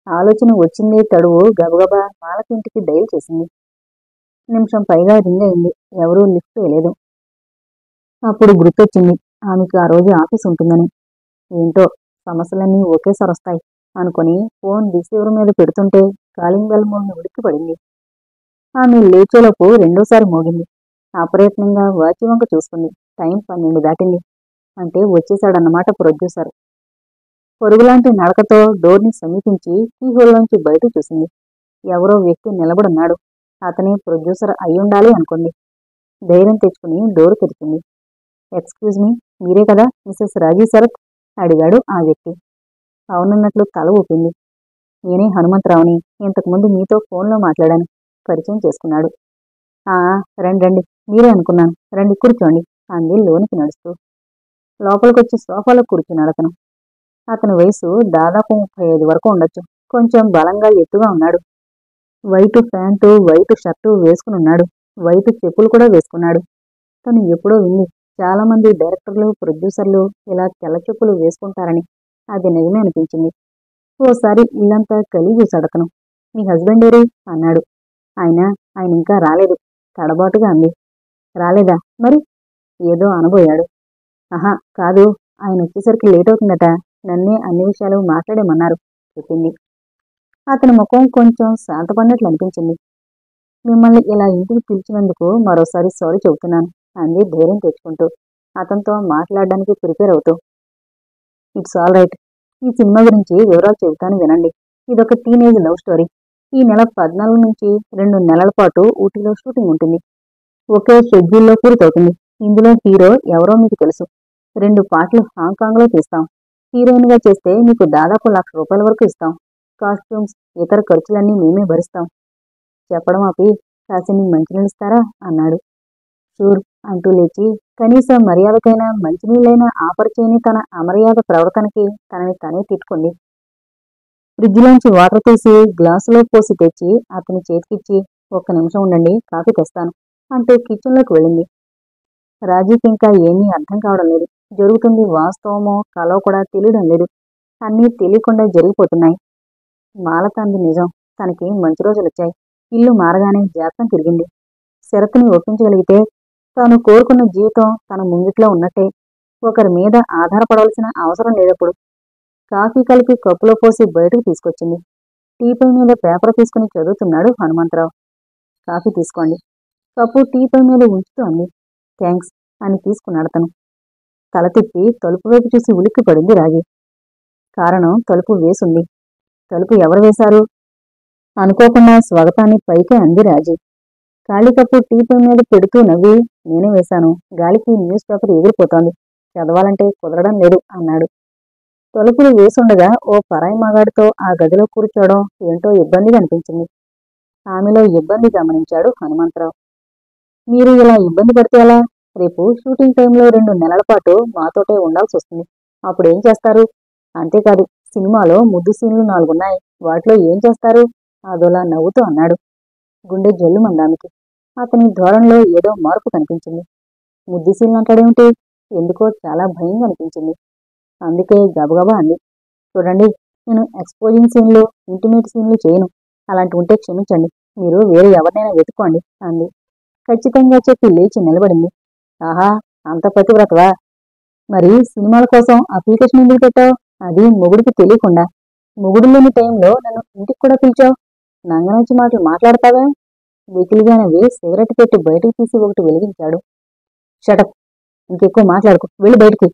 ఆలోచన వచ్చింది తడువు గబగబా మాలతి ఇంటికి డైల్ చేసింది. నిమిషం పైగా రింగ్ అయింది. ఎవరూ లిఫ్ట్ వేయలేదు. అప్పుడు గుర్తొచ్చింది ఆమెకు ఆ రోజు ఆఫీస్ ఉంటుందని. ఏంటో సమస్యలన్నీ ఒకేసారి వస్తాయి అనుకుని ఫోన్ రిసీవర్ మీద పెడుతుంటే కాలింగ్ బెల్ మోగిన ఉలిక్కి పడింది. ఆమె లేచేలోపు రెండోసారి మోగింది. అప్రయత్నంగా వాచి వంక చూస్తుంది. టైం 12 దాటింది. అంటే వచ్చేశాడన్నమాట ప్రొడ్యూసర్. పొరుగులాంటి నడకతో డోర్ని సమీపించి కీహోల్లోంచి బయటకు చూసింది. ఎవరో వ్యక్తి నిలబడున్నాడు. అతనే ప్రొడ్యూసర్ అయ్యుండాలి అనుకుంది. ధైర్యం తెచ్చుకుని డోరు తెరిచింది. ఎక్స్క్యూజ్ మీ, మీరే కదా మిస్సెస్ రాజీ శరత్? అడిగాడు ఆ వ్యక్తి. అవునన్నట్లు తల ఊపింది. నేనే హనుమంతరావుని. ఇంతకుముందు మీతో ఫోన్లో మాట్లాడాను. పరిచయం చేసుకున్నాడు. ఆ రండి రండి, మీరే అనుకున్నాను. రండి కూర్చోండి అంది లోనికి నడుస్తూ. లోపలికొచ్చి సోఫాలో కూర్చున్నాడు అతను. అతని వయసు దాదాపు 35 వరకు ఉండొచ్చు. కొంచెం బలంగా ఎత్తుగా ఉన్నాడు. వైటు ప్యాంటు, వైటు షర్టు వేసుకునున్నాడు. వైటు చెప్పులు కూడా వేసుకున్నాడు. తను ఎప్పుడో వింది, చాలా మంది డైరెక్టర్లు, ప్రొడ్యూసర్లు ఇలా తెల్ల చెప్పులు వేసుకుంటారని. అది నిజమే అనిపించింది. ఓసారి ఇల్లంతా కలిగి చూశాడతను. మీ హస్బెండ్ ఏరి అన్నాడు. ఆయన ఇంకా రాలేదు తడబాటుగా అంది. రాలేదా? మరి? ఏదో అనబోయాడు. ఆహా కాదు, ఆయన వచ్చేసరికి లేట్ అవుతుందట. నన్నే అన్ని విషయాలు మాట్లాడేమన్నారు చెప్పింది. అతని ముఖం కొంచెం శాంతపడినట్లు అనిపించింది. మిమ్మల్ని ఇలా ఇంటికి పిలిచినందుకు మరోసారి సారీ చెబుతున్నాను అంది ధైర్యం తెచ్చుకుంటూ, అతనితో మాట్లాడడానికి ప్రిపేర్ అవుతూ. It's all right. ఈ సినిమా గురించి వివరాలు చెబుతాను వినండి. ఇదొక టీనేజ్ లవ్ స్టోరీ. ఈ నెల 14 నుంచి 2 నెలల పాటు ఊటీలో షూటింగ్ ఉంటుంది. ఒకే షెడ్యూల్లో పూర్తవుతుంది. ఇందులో హీరో ఎవరో మీకు తెలుసు. 2 పాటలు హాంకాంగ్లో తీస్తాం. హీరోయిన్గా చేస్తే మీకు దాదాపు ₹1,00,000 వరకు ఇస్తాం. కాస్ట్యూమ్స్, ఇతర ఖర్చులన్నీ మేమే భరిస్తాం. చెప్పడం ఆపి కాసిని మంచినీళ్ళిస్తారా అన్నాడు. షూర్ అంటూ లేచి కనీసం మర్యాదకైనా మంచినీళ్ళైనా ఆఫర్ చేయని తన అమర్యాద ప్రవర్తనకి తనని తనే తిట్టుకుంది. ఫ్రిడ్జ్లోంచి వాటర్ తీసి గ్లాసులో పోసి తెచ్చి అతని చేతికిచ్చి, ఒక్క నిమిషం ఉండండి, కాఫీ తెస్తాను అంటూ కిచెన్లోకి వెళ్ళింది. రాజీకి ఇంకా ఏమీ అర్థం కావడం లేదు. జరుగుతుంది వాస్తవమో కలో కూడా తెలియడం లేదు. అన్నీ తెలియకుండా జరిగిపోతున్నాయి. మాలత అంది నిజం. తనకి మంచి రోజులొచ్చాయి. ఇల్లు మారగానే జాతకం తిరిగింది. శరత్ని ఒప్పించగలిగితే తాను కోరుకున్న జీవితం తన ముంగిట్లో ఉన్నట్టే. ఒకరి మీద ఆధారపడవలసిన అవసరం లేదప్పుడు. కాఫీ కలిపి కప్పులో పోసి బయటకు తీసుకొచ్చింది. టీపై మీద పేపర్ తీసుకుని చదువుతున్నాడు హనుమంతరావు. కాఫీ తీసుకోండి. కప్పు టీపై మీద ఉంచుతూ అంది. థ్యాంక్స్ అని తీసుకున్నాడు తను. తల తిప్పి తలుపు వైపు చూసి ఉలిక్కి పడింది రాజీ. కారణం తలుపు వేసుంది. తలుపు ఎవరు వేశారు? అనుకోకుండా స్వాగతాన్ని పైకే అంది రాజీ. ఖాళీ కప్పు టీపై మీద పెడుతూ నవ్వి, నేనే వేశాను. గాలికి న్యూస్ పేపర్ ఎగిరిపోతోంది. చదవాలంటే కుదరడం లేదు అన్నాడు. తలుపులు వేసుండగా ఓ పరాయి మగాడితో ఆ గదిలో కూర్చోవడం ఏంటో ఇబ్బందిగా అనిపించింది. ఆమెలో ఇబ్బంది గమనించాడు హనుమంతరావు. మీరు ఇలా ఇబ్బంది పడితే ఎలా? రేపు షూటింగ్ టైంలో 2 నెలల పాటు మాతోటే ఉండాల్సి వస్తుంది. అప్పుడేం చేస్తారు? అంతేకాదు, సినిమాలో ముద్దు సీన్లు 4 ఉన్నాయి. వాటిలో ఏం చేస్తారు? అదోలా నవ్వుతూ అన్నాడు. గుండె జల్లుమందానికి. అతని ధోరణిలో ఏదో మార్పు కనిపించింది. ముద్దు సీన్లు అంటాడేమిటి? ఎందుకో చాలా భయంగా అనిపించింది. అందుకే గబగబా అంది. చూడండి, నేను ఎక్స్పోజింగ్ సీన్లు, ఇంటిమేట్ సీన్లు చేయను. అలాంటి ఉంటే క్షమించండి. మీరు వేరే ఎవరినైనా వెతుక్కోండి అంది. ఖచ్చితంగా చెప్పి లేచి నిలబడింది. ఆహా, అంత పతివ్రతవా? మరి సినిమాల కోసం అప్లికేషన్ ఎందుకు పెట్టావు? అది మొగుడికి తెలియకుండా. మొగుడు లేని టైంలో నన్ను ఇంటికి కూడా పిలిచావు. నంగనొచ్చి మాటలు మాట్లాడతావే? వెకిలిగా నవ్వి సిగరెట్ పెట్టి బయటికి తీసి ఒకటి వెలిగించాడు. షటప్, ఇంకెక్కువ మాట్లాడుకు, వెళ్ళి బయటికి.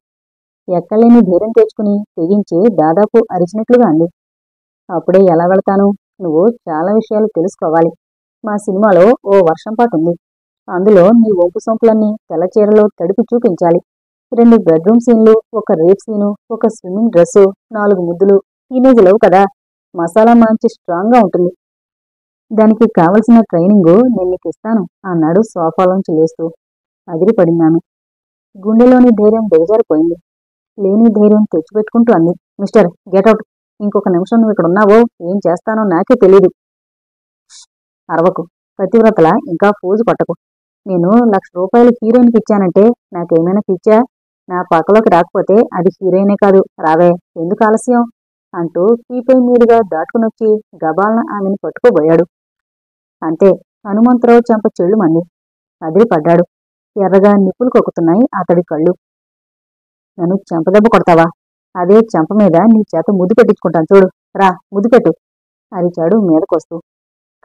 ఎక్కలేని ధైర్యం తెచ్చుకుని తెగించి దాదాపు అరిచినట్లుగా అంది. అప్పుడే ఎలా వెళతాను? నువ్వు చాలా విషయాలు తెలుసుకోవాలి. మా సినిమాలో ఓ వర్షం పాట ఉంది. అందులో నీ వంపు సొంపులన్నీ తెల్ల చీరలో తడిపి చూపించాలి. 2 బెడ్రూమ్ సీన్లు, ఒక రేప్ సీను, ఒక స్విమ్మింగ్ డ్రెస్సు, 4 ముద్దులు. టీనేజ్ లేవు కదా, మసాలా మంచి స్ట్రాంగ్గా ఉంటుంది. దానికి కావలసిన ట్రైనింగు నేను నీకు ఇస్తాను అన్నాడు సోఫాలోంచి లేస్తూ. అదిరిపడిందాను. గుండెలోని ధైర్యం దిగజారిపోయింది. లేని ధైర్యం తెచ్చిపెట్టుకుంటూ అంది. Mister, get out. ఇంకొక నిమిషం నువ్వు ఇక్కడ ఉన్నావో ఏం చేస్తానో నాకే తెలీదు. అరవకు, పతివ్రతలా ఇంకా ఫోజు పట్టకు. నేను ₹1,00,000 హీరోయిన్కి ఇచ్చానంటే నాకేమైనా పిచ్చా? నా పక్కలోకి రాకపోతే అది హీరోయినే కాదు. రావే, ఎందుకు ఆలస్యం అంటూ టీపై మీదుగా దాటుకునొచ్చి గబాలన ఆమెను పట్టుకోబోయాడు. అంతే, హనుమంతరావు చెంప చెళ్ళుమంది. అదిరిపడ్డాడు. ఎర్రగా నిప్పులు కొక్కుతున్నాయి అతడి కళ్ళు. నన్ను చెంపదెబ్బ కొడతావా? అదే చెంప మీద నీ చేత ముద్దు పెట్టించుకుంటాను చూడు. రా, ముద్దు పెట్టు అరిచాడు మీదకొస్తూ.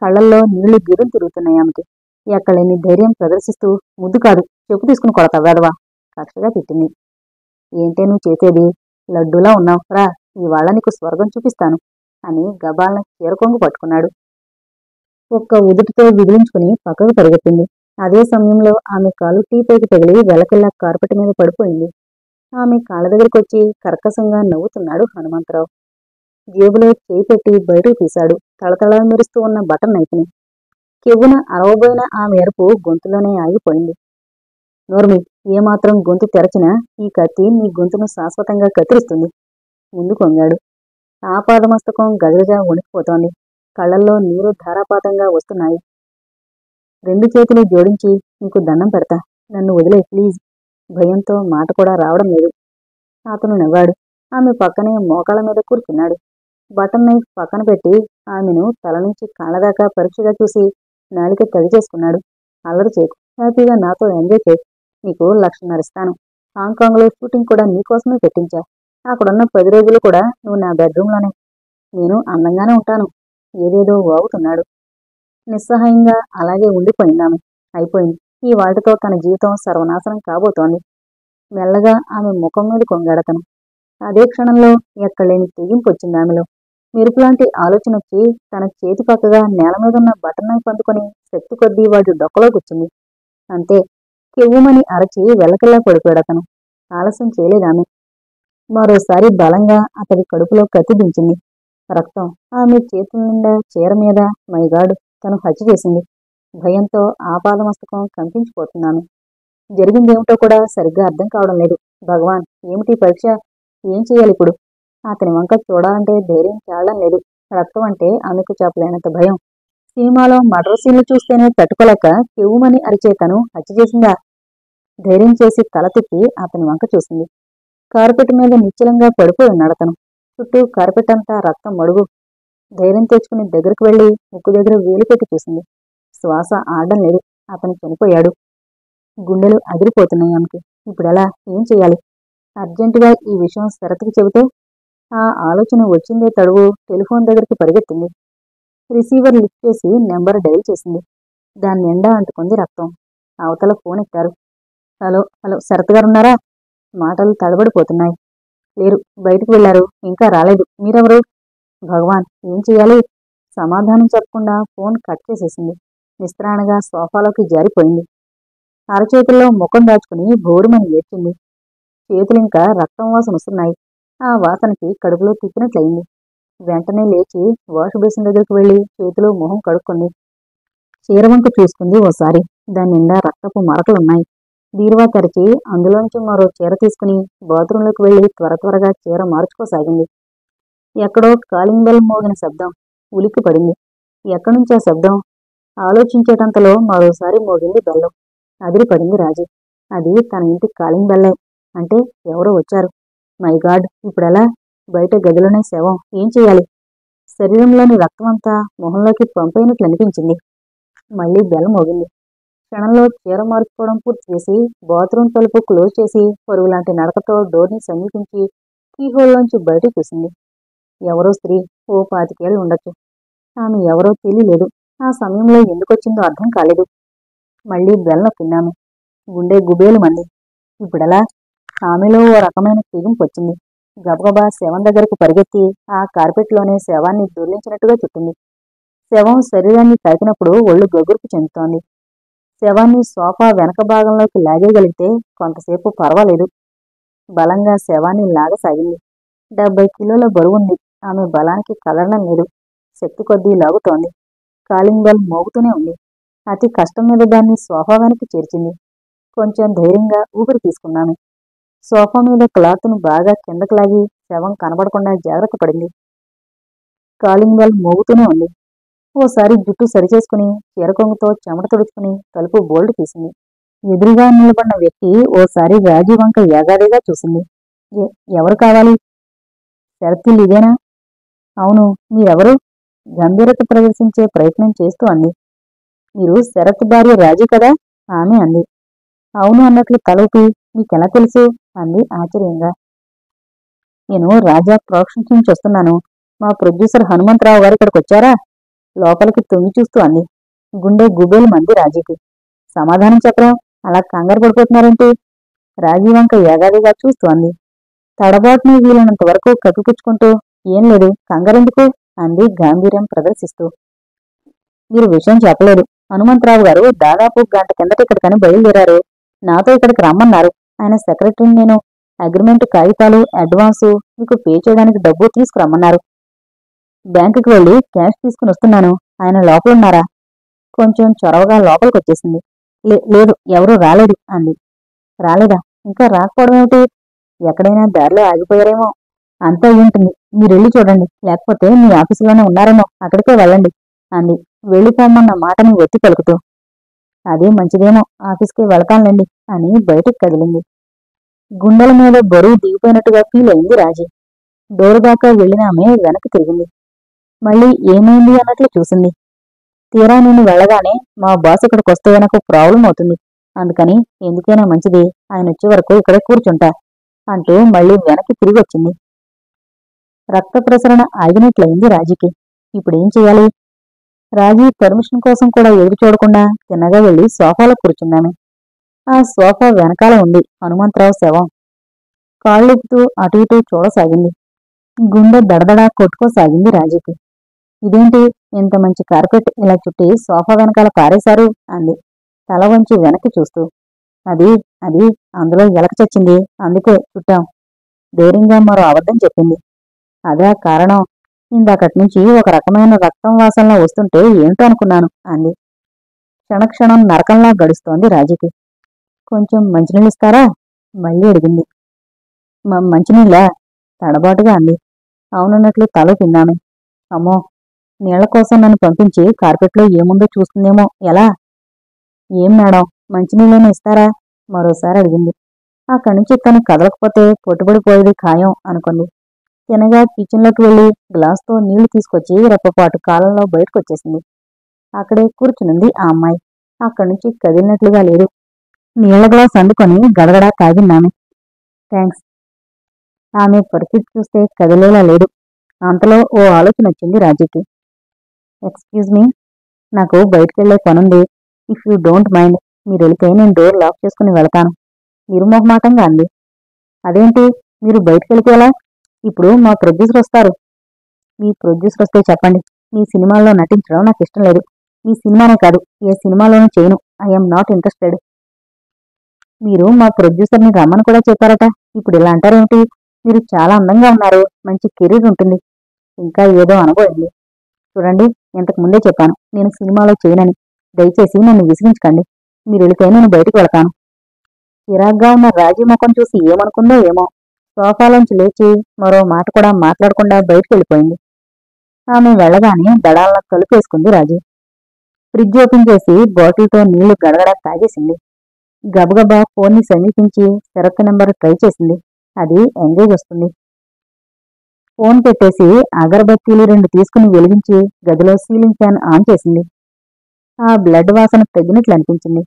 కళ్ళల్లో నీళ్లు గిరులు తిరుగుతున్నాయి ఆమెకి. ఎక్కలేని ధైర్యం ప్రదర్శిస్తూ ముద్దు కాదు చెప్పు తీసుకుని కొడతా వేదవా కక్షగా తిట్టింది. ఏంటే నువ్వు చేసేది? లడ్డూలా ఉన్నావు రా, ఇవాళ నీకు స్వర్గం చూపిస్తాను అని గబాల్ని చీరకొంగు పట్టుకున్నాడు. ఒక్క ఉదుటితో విదిలించుకుని పక్కకు పరిగెత్తింది. అదే సమయంలో ఆమె కాలు టీపైకి తగిలి వెలకిల్లా కార్పెట్ మీద పడిపోయింది. ఆమె కాళ్ళ దగ్గరికొచ్చి కర్కశంగా నవ్వుతున్నాడు హనుమంతరావు. జేబులో చేయి పెట్టి బయటకు తీశాడు తళతళ మెరుస్తూ ఉన్న బటన్ నైఫ్ని. కెవ్వున అరవబోయిన ఆమె ఎరుపు గొంతులోనే ఆగిపోయింది. నోర్మి, ఏమాత్రం గొంతు తెరచినా ఈ కత్తి నీ గొంతును శాశ్వతంగా కత్తిరిస్తుంది. ముందు కొంగాడు. ఆపాదమస్తకం గజగజ వణికిపోతోంది. కళ్లల్లో నీరు ధారాపాతంగా వస్తున్నాయి. రెండు చేతులు జోడించి నీకు దండం పెడతా, నన్ను వదిలే ప్లీజ్. భయంతో మాట కూడా రావడం లేదు. అతను నవ్వాడు. ఆమె పక్కనే మోకాళ్ళ మీద కూర్చున్నాడు. బటన్ నైఫ్ పక్కన పెట్టి ఆమెను తల నుంచి కాళ్ళదాకా పరీక్షగా చూసి నాలిక తడి చేసుకున్నాడు. అల్లరి చేయకు, హ్యాపీగా నాతో ఎంజాయ్ చేయి. నీకు 1,50,000 ఇస్తాను. హాంకాంగ్లో షూటింగ్ కూడా నీకోసమే పెట్టించా. అక్కడున్న 10 రోజులు కూడా నువ్వు నా బెడ్రూమ్లోనే. నేను అందంగానే ఉంటాను. ఏదేదో వాగుతున్నాడు. నిస్సహాయంగా అలాగే ఉండిపోయిందామె. అయిపోయింది. ఈ వాటితో తన జీవితం సర్వనాశనం కాబోతోంది. మెల్లగా ఆమె ముఖం మీద కొంగాడతను. అదే క్షణంలో ఎక్కలేని తెగింపు వచ్చింది ఆమెలో. మెరుపులాంటి ఆలోచన వచ్చి తన చేతి పక్కగా నేల మీదున్న బటన్ నైఫ్ అందుకుని శక్తి కొద్దీ వాటి డొక్కలో కూర్చుంది. అంతే, కెవ్వుమని అరచి వెల్లకిల్లా పడిపోయాడతను. ఆలస్యం చేయలేదామె. మరోసారి బలంగా అతడి కడుపులో కత్తి దించింది. రక్తం ఆమె చేతుల నిండా చీర మీద. మైగాడు, తను హత్య చేసింది. భయంతో ఆపాదమస్తకం కంపించిపోతున్నాను. జరిగిందేమిటో కూడా సరిగ్గా అర్థం కావడం లేదు. భగవాన్, ఏమిటి పరీక్ష? ఏం చెయ్యాలి ఇప్పుడు? అతని వంక చూడాలంటే ధైర్యం చాలడం లేదు. రక్తం అంటే ఆమెకు చెప్పలేనంత భయం. సినిమాలో మర్డర్ సీన్లు చూస్తేనే తట్టుకోలేక కెవ్వుమని అరిచే తను హత్య చేసిందా? ధైర్యం చేసి తల తిప్పి అతని వంక చూసింది. కార్పెట్ మీద నిశ్చలంగా పడిపోయి ఉన్నాడతను. చుట్టూ కార్పెట్ అంతా రక్తం మడుగు. ధైర్యం తెచ్చుకుని దగ్గరకు వెళ్లి ముక్కు దగ్గర వేలు పెట్టి చూసింది. శ్వాస ఆడడం లేదు. అతను చనిపోయాడు. గుండెలు అదిరిపోతున్నాయి ఆమెకి. ఇప్పుడెలా? ఏం చెయ్యాలి? అర్జెంటుగా ఈ విషయం శరత్కి చెబితే? ఆ ఆలోచన వచ్చిందే తడువు టెలిఫోన్ దగ్గరికి పరిగెత్తింది. రిసీవర్ లిఫ్ట్ చేసి నెంబర్ డైల్ చేసింది. దాని నిండా అంటుకుంది రక్తం. అవతల ఫోన్ ఎత్తారు. హలో హలో, శరత్ గారున్నారా? మాటలు తడబడిపోతున్నాయి. లేరు, బయటకు వెళ్లారు, ఇంకా రాలేదు. మీరెవరు? భగవాన్, ఏం చెయ్యాలి? సమాధానం చెప్పకుండా ఫోన్ కట్ చేసేసింది. నిస్త్రాణగా సోఫాలోకి జారిపోయింది. అరచేతుల్లో ముఖం దాచుకుని బోరుమని ఏడ్చింది. చేతులింకా రక్తం వాసన వస్తున్నాయి. ఆ వాసనకి కడుపులో తిప్పినట్లయింది. వెంటనే లేచి వాష్ బేసిన్ దగ్గరికి వెళ్లి చేతులు మొహం కడుక్కుంది. చీరవంక చూసుకుంది ఓసారి. దాని నిండా రక్తపు మరకలున్నాయి. బీరువా తెరిచి అందులోంచి మరో చీర తీసుకుని బాత్రూంలోకి వెళ్లి త్వరగా చీర మార్చుకోసాగింది. ఎక్కడో కాలింగ్ బెల్ మోగిన శబ్దం. ఉలిక్కి పడింది. ఎక్కడ్నుంచి ఆ శబ్దం? ఆలోచించేటంతలో మరోసారి మోగింది బెల్లం. అదిరిపడింది రాజీ. అది తన ఇంటి కాలింగ్ బెల్లే. అంటే ఎవరో వచ్చారు. మై గాడ్, ఇప్పుడెలా? బయట గదిలోనే శవం. ఏం చెయ్యాలి? శరీరంలోని రక్తమంతా మొహంలోకి పంపైనట్లు అనిపించింది. మళ్లీ బెల్ మోగింది. క్షణంలో చీర మార్చుకోవడం పూర్తి చేసి బాత్రూం తలుపు క్లోజ్ చేసి పరుగులాంటి నడకతో డోర్ని సమీపించి కీహోల్లోంచి బయటకు చూసింది. ఎవరో స్త్రీ. ఓ 25 ఏళ్లు ఉండొచ్చు. ఆమె ఎవరో తెలియలేదు. ఆ సమయంలో ఎందుకొచ్చిందో అర్థం కాలేదు. మళ్లీ బెల్ నొక్కిందామె. గుండె గుబేలు మంది. ఇప్పుడెలా? ఆమెలో ఓ రకమైన తెగింపు వచ్చింది. గబగబా శవం దగ్గరకు పరిగెత్తి ఆ కార్పెట్లోనే శవాన్ని దొర్లించినట్టుగా చుట్టింది. శవం శరీరాన్ని తాకినప్పుడు ఒళ్ళు గగుర్పు చెందుతోంది. శవాన్ని సోఫా వెనక భాగంలోకి లాగేయగలిగితే కొంతసేపు పర్వాలేదు. బలంగా శవాన్ని లాగసాగింది. 70 కిలోల బరువుంది. ఆమె బలానికి కదలడం లేదు. శక్తి కొద్దీ లాగుతోంది. కాలింగ్ బెల్ మోగుతూనే ఉంది. అతి కష్టం మీద దాన్ని సోఫా వెనక్కి చేర్చింది. కొంచెం ధైర్యంగా ఊపిరి తీసుకున్నాను. సోఫా మీద క్లాత్ను బాగా కిందకు లాగి శవం కనబడకుండా జాగ్రత్త పడింది. కాలింగ్ బెల్ మోగుతూనే ఉంది. ఓసారి జుట్టు సరిచేసుకుని చీరకొంగుతో చెమట తుడుచుకుని తలుపు బోల్డ్ తీసింది. ఎదురుగా నిలబడిన వ్యక్తి ఓసారి రాజీ వంక యాగాదిగా చూసింది. ఎవరు కావాలి? శరత్ ఇదేనా? అవును, మీరెవరు? గంభీరత ప్రదర్శించే ప్రయత్నం చేస్తూ అంది. మీరు శరత్ భార్య రాజీ కదా? ఆమె అంది. అవును అన్నట్లు తలూపి మీకెలా తెలుసు? అంది ఆశ్చర్యంగా. నేను రాజా ప్రొడక్షన్స్ నుంచి వస్తున్నాను. మా ప్రొడ్యూసర్ హనుమంతరావు గారు ఇక్కడికి వచ్చారా? లోపలికి తొంగి చూస్తూ అంది. గుండె గుబేలు మంది రాజీకి. సమాధానం చెప్పడం అలా కంగారు పడిపోతున్నారేంటి? రాజీ వంక ఏగాదిగా చూస్తూ అంది. తడబాటుని వీలైనంత వరకు కప్పిపుచ్చుకుంటూ ఏం లేదు, కంగారెందుకు అంది గాంభీర్యం ప్రదర్శిస్తూ. మీరు విషయం చెప్పలేదు. హనుమంతరావు గారు దాదాపు గంట కిందట ఇక్కడికని బయలుదేరారు. నాతో ఇక్కడికి రమ్మన్నారు. ఆయన సెక్రటరీని నేను. అగ్రిమెంట్ కాగితాలు, అడ్వాన్సు, మీకు పే చేయడానికి డబ్బు తీసుకురమ్మన్నారు. బ్యాంకుకి వెళ్లి క్యాష్ తీసుకుని వస్తున్నాను. ఆయన లోపలున్నారా? కొంచెం చొరవగా లోపలికొచ్చేసింది. లేదు, ఎవరూ రాలేదు అంది. రాలేదా? ఇంకా రాకపోవడం ఏమిటి? ఎక్కడైనా దారిలో ఆగిపోయారేమో. అంతా అయ్యుంటుంది. మీరెళ్ళి చూడండి, లేకపోతే మీ ఆఫీసులోనే ఉన్నారేమో, అక్కడికే వెళ్ళండి అంది వెళ్ళిపోమన్న మాటని ఒత్తి పలుకుతూ. అదే మంచిదేమో, ఆఫీస్కి వెళతానులేండి అని బయటికి కదిలింది. గుండెల మీద బరువు దిగిపోయినట్టుగా ఫీల్ అయింది రాజీ. డోరు దాకా వెళ్ళిన ఆమె వెనక్కి తిరిగింది. మళ్ళీ ఏమైంది అన్నట్లు చూసింది. తీరా నేను వెళ్ళగానే మా బాస్ ఇక్కడికి వస్తే నాకు ప్రాబ్లం అవుతుంది. అందుకని ఎందుకైనా మంచిది, ఆయన వచ్చే వరకు ఇక్కడే కూర్చుంటా అంటూ మళ్ళీ వెనక్కి తిరిగి వచ్చింది. రక్త ప్రసరణ ఆగినట్లయింది రాజీకి. ఇప్పుడేం చెయ్యాలి? రాజీ పర్మిషన్ కోసం కూడా ఎదురు చూడకుండా తిన్నగా వెళ్లి సోఫాలో కూర్చుందామె. ఆ సోఫా వెనకాల ఉంది హనుమంతరావు శవం. కాళ్ళుపుతూ అటు ఇటు చూడసాగింది. గుండె దడదడా కొట్టుకోసాగింది రాజీకి. ఇదేంటి, ఇంత మంచి కార్పెట్ ఇలా చుట్టి సోఫా వెనకాల పారేశారు అంది తల వంచి వెనక్కి చూస్తూ. అది అది అందులో ఎలక చచ్చింది, అందుకే చుట్టాం. ధైర్యంగా మరో అబద్ధం చెప్పింది. అదే కారణం. ఇందాకట్నుంచి ఒక రకమైన రక్తం వాసనలా వస్తుంటే ఏంటో అనుకున్నాను అంది. క్షణక్షణం నరకంలా గడుస్తోంది రాజీకి. కొంచెం మంచినీళ్ళిస్తారా మళ్ళీ అడిగింది. మంచినీళ్ళా? తడబాటుగా అంది. అవునన్నట్లు తల తిన్నామే. అమ్మో, నీళ్ల కోసం నన్ను పంపించి కార్పెట్లో ఏముందో చూస్తుందేమో, ఎలా? ఏం మేడం, మంచినీళ్ళని ఇస్తారా మరోసారి అడిగింది. అక్కడి నుంచి తను కదలకపోతే పొట్టుబడిపోయేది ఖాయం అనుకుంది. తినగా కిచెన్లోకి వెళ్లి గ్లాస్తో నీళ్లు తీసుకొచ్చి రెప్పపాటు కాలంలో బయటకొచ్చేసింది. అక్కడే కూర్చునుంది ఆ అమ్మాయి. అక్కడి నుంచి కదిలినట్లుగా లేదు. నీళ్ల గ్లాస్ అందుకొని గడగడా తాగిందామె. థ్యాంక్స్. ఆమె పరిస్థితి చూస్తే కదిలేలా లేదు. అంతలో ఓ ఆలోచన వచ్చింది రాజీకి. ఎక్స్క్యూజ్ మీ, నాకు బయటకెళ్లే పనుంది. ఇఫ్ యూ డోంట్ మైండ్, మీరు వెళితే నేను డోర్ లాక్ చేసుకుని వెళతాను నిర్మోహమాటంగా అంది. అదేంటి, మీరు బయటకెళితే ఎలా? ఇప్పుడు మా ప్రొడ్యూసర్ వస్తారు. మీ ప్రొడ్యూసర్ వస్తే చెప్పండి. మీ సినిమాల్లో నటించడం నాకు ఇష్టం లేదు. మీ సినిమానే కాదు, ఏ సినిమాలోనూ చేయను. I'm not interested. మీరు మా ప్రొడ్యూసర్ని రమ్మని కూడా చెప్పారట. ఇప్పుడు ఇలా అంటారేమిటి? మీరు చాలా అందంగా ఉన్నారు, మంచి కెరీర్ ఉంటుంది. ఇంకా ఏదో అనబోయింది. చూడండి, ఇంతకు ముందే చెప్పాను, నేను సినిమాలో చేయనని. దయచేసి నన్ను విసిగించకండి. మీరు వెళితే నేను బయటికి వెళతాను. చిరాగ్గా ఉన్న రాజీ ముఖం చూసి ఏమనుకుందో ఏమో, సోఫాలోంచి లేచి మరో మాట కూడా మాట్లాడకుండా బయటికి వెళ్ళిపోయింది. ఆమె వెళ్ళగానే దడాలను తలుపేసుకుంది రాజీ. ఫ్రిడ్జ్ ఓపెన్ చేసి బాటిల్తో నీళ్లు గడగడా తాగేసింది. గబగబా ఫోన్ని సమీపించి షరతు నెంబర్ ట్రై చేసింది. అది ఎంగేజ్ వస్తుంది. ఫోన్ పెట్టేసి అగరబత్తీలు 2 తీసుకుని వెలిగించి గదిలో సీలింగ్ ఫ్యాన్ ఆన్ చేసింది. ఆ బ్లడ్ వాసన తగ్గినట్లు అనిపించింది.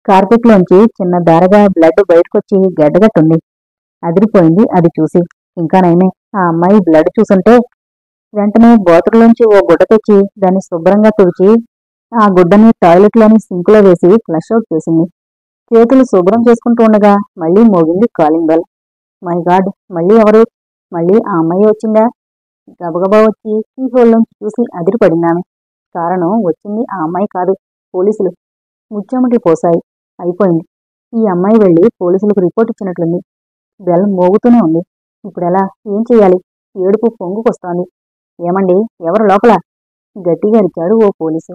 కార్పెట్లోంచి చిన్న దారగా బ్లడ్ బయటకొచ్చి గడ్డగట్టుంది. అదిరిపోయింది అది చూసి. ఇంకా నయమే, ఆ అమ్మాయి బ్లడ్ చూసుంటే. వెంటనే బాత్రూంలోంచి ఓ గుడ్డ తెచ్చి దాన్ని శుభ్రంగా తుడిచి ఆ గుడ్డని టాయిలెట్లోని సింకులో వేసి ఫ్లష్ అవుట్ చేసింది. చేతులు శుభ్రం చేసుకుంటూ ఉండగా మళ్లీ మోగింది కాలింగ్ బెల్. మై గాడ్, మళ్ళీ ఎవరు? మళ్ళీ ఆ అమ్మాయి వచ్చిందా? గబగబా వచ్చి కీహోల్లోంచి చూసి అదిరిపడిందామె. కారణం, వచ్చింది ఆ అమ్మాయి కాదు, పోలీసులు. ముచ్చెమటి పోసాయి. అయిపోయింది. ఈ అమ్మాయి వెళ్లి పోలీసులకు రిపోర్ట్ ఇచ్చినట్లుంది. బెల్ మోగుతూనే ఉంది. ఇప్పుడెలా? ఏం చెయ్యాలి? ఏడుపు పొంగుకొస్తోంది. ఏమండి, ఎవరు లోపల? గట్టిగా అరిచాడు ఓ పోలీసు.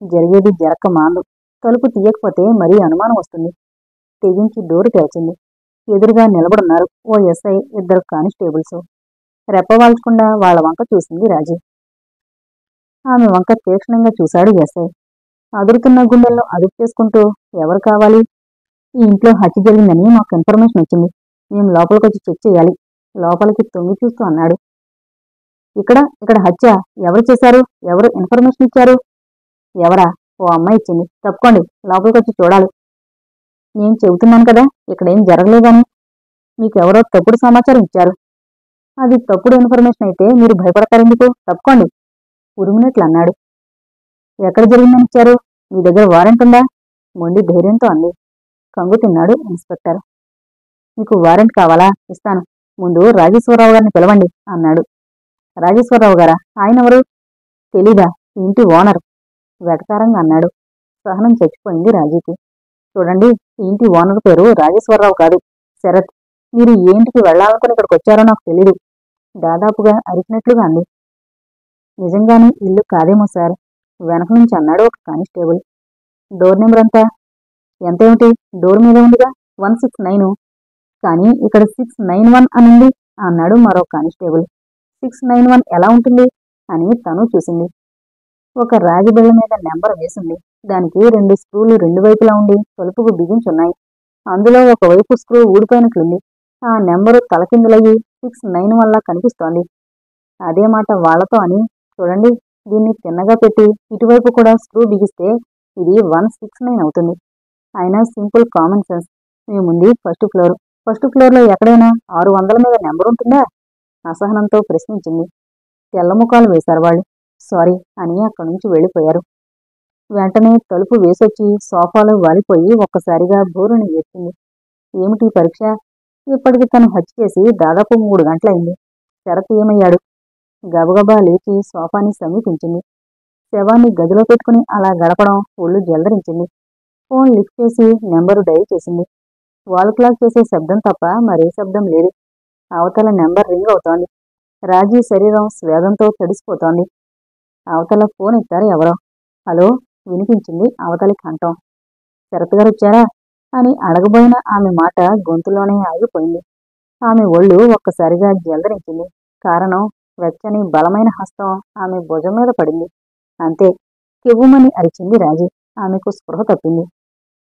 జరిగేది జరక్క మాందు. తలుపు తీయకపోతే మరీ అనుమానం వస్తుంది. తెగించి డోరు తెరిచింది. ఎదురుగా నిలబడున్నారు ఓ ఎస్ఐ, 2 కానిస్టేబుల్స్. రెప్పవాల్చకుండా వాళ్ల వంక చూసింది రాజీ. ఆమె వంక తీక్షణంగా చూశాడు ఎస్ఐ. అదురుతున్న గుండెల్లో అదుపు చేసుకుంటూ, ఎవరు కావాలి? ఈ ఇంట్లో హత్య జరిగిందని మాకు ఇన్ఫర్మేషన్ వచ్చింది. మేము లోపలికొచ్చి చెక్ చేయాలి. లోపలికి తొంగి చూస్తూ అన్నాడు. ఇక్కడ హత్య ఎవరు చేశారు? ఎవరు ఇన్ఫర్మేషన్ ఇచ్చారు? ఎవరా? ఓ అమ్మాయి ఇచ్చింది. తప్పుకోండి, లోపలికొచ్చి చూడాలి. నేను చెబుతున్నాను కదా, ఇక్కడేం జరగలేదని. మీకెవరో తప్పుడు సమాచారం ఇచ్చారు. అది తప్పుడు ఇన్ఫర్మేషన్ అయితే మీరు భయపడతారెందుకు? తప్పుకోండి, ఉరిమినట్లు అన్నాడు. ఎక్కడ జరిగిందని ఇచ్చారు? మీ దగ్గర వారెంట్ ఉందా? మొండి ధైర్యంతో అంది. కంగు తిన్నాడు ఇన్స్పెక్టర్. మీకు వారెంట్ కావాలా? ఇస్తాను. ముందు రాజేశ్వరరావు గారిని పిలవండి అన్నాడు. రాజేశ్వరరావు గారా? ఆయనెవరు? తెలీదా? ఇంటి ఓనర్ వెటకారంగా అన్నాడు. సహనం చచ్చిపోయింది రాజీకి. చూడండి, ఈ ఇంటి ఓనర్ పేరు రాజేశ్వరరావు కాదు, శరత్. మీరు ఈ ఇంటికి వెళ్లాలనుకుని ఇక్కడికి వచ్చారో నాకు తెలీదు. దాదాపుగా అరిచినట్లుగా అంది. నిజంగానే ఇల్లు కాదేమో సార్, వెనక నుంచి అన్నాడు ఒక కానిస్టేబుల్. డోర్ నెంబర్ అంతా? ఎంతేమిటి? డోర్ మీద ఉందిగా 169. కానీ ఇక్కడ 691 అనుంది అన్నాడు మరో కానిస్టేబుల్. 691 ఎలా ఉంటుంది అని తను చూసింది. ఒక రాగి బిళ్ళ మీద నెంబర్ వేసింది. దానికి 2 స్క్రూలు 2 వైపులా ఉండి తలుపుకు బిగించున్నాయి. అందులో ఒకవైపు స్క్రూ ఊడిపోయినట్లుంది. ఆ నెంబరు తలకిందులయ్యి 691లా కనిపిస్తోంది. అదే మాట వాళ్లతో అని, చూడండి, దీన్ని తిన్నగా పెట్టి ఇటువైపు కూడా స్క్రూ బిగిస్తే ఇది 169 అవుతుంది. అయినా సింపుల్ కామన్ సెన్స్. మేముంది ఫస్ట్ ఫ్లోర్. ఫస్ట్ ఫ్లోర్లో ఎక్కడైనా 600 మీద నెంబర్ ఉంటుందా? అసహనంతో ప్రశ్నించింది. తెల్లముఖాలు వేశారు వాళ్ళు. సారీ అని అక్కడి నుంచి వెళ్ళిపోయారు. వెంటనే తలుపు వేసొచ్చి సోఫాలో వాలిపోయి ఒక్కసారిగా బోరుని వేసింది. ఏమిటి పరీక్ష? ఇప్పటికి తను హత్య చేసి దాదాపు 3 గంటలైంది. శరత్ ఏమయ్యాడు? గబగబా లేచి సోఫాని సమీపించింది. శవాన్ని గదిలో పెట్టుకుని అలా గడపడం ఒళ్ళు జలదరించింది. ఫోన్ లిఫ్ట్ చేసి నెంబరు డైల్ చేసింది. వాల్ క్లాక్ చేసే శబ్దం తప్ప మరే శబ్దం లేదు. అవతల నెంబర్ రింగ్ అవుతోంది. రాజీ శరీరం స్వేదంతో తడిసిపోతోంది. అవతల ఫోన్ ఎత్తారు ఎవరో. హలో వినిపించింది అవతలి కంఠం. శరత్ గారు వచ్చారా అని అడగబోయిన ఆమె మాట గొంతులోనే ఆగిపోయింది. ఆమె ఒళ్ళు ఒక్కసారిగా జలదరించింది. కారణం, వెచ్చని బలమైన హస్తం ఆమె భుజం మీద పడింది. అంతే, కెవ్వుమని అరిచింది రాజీ. ఆమెకు స్పృహ తప్పింది.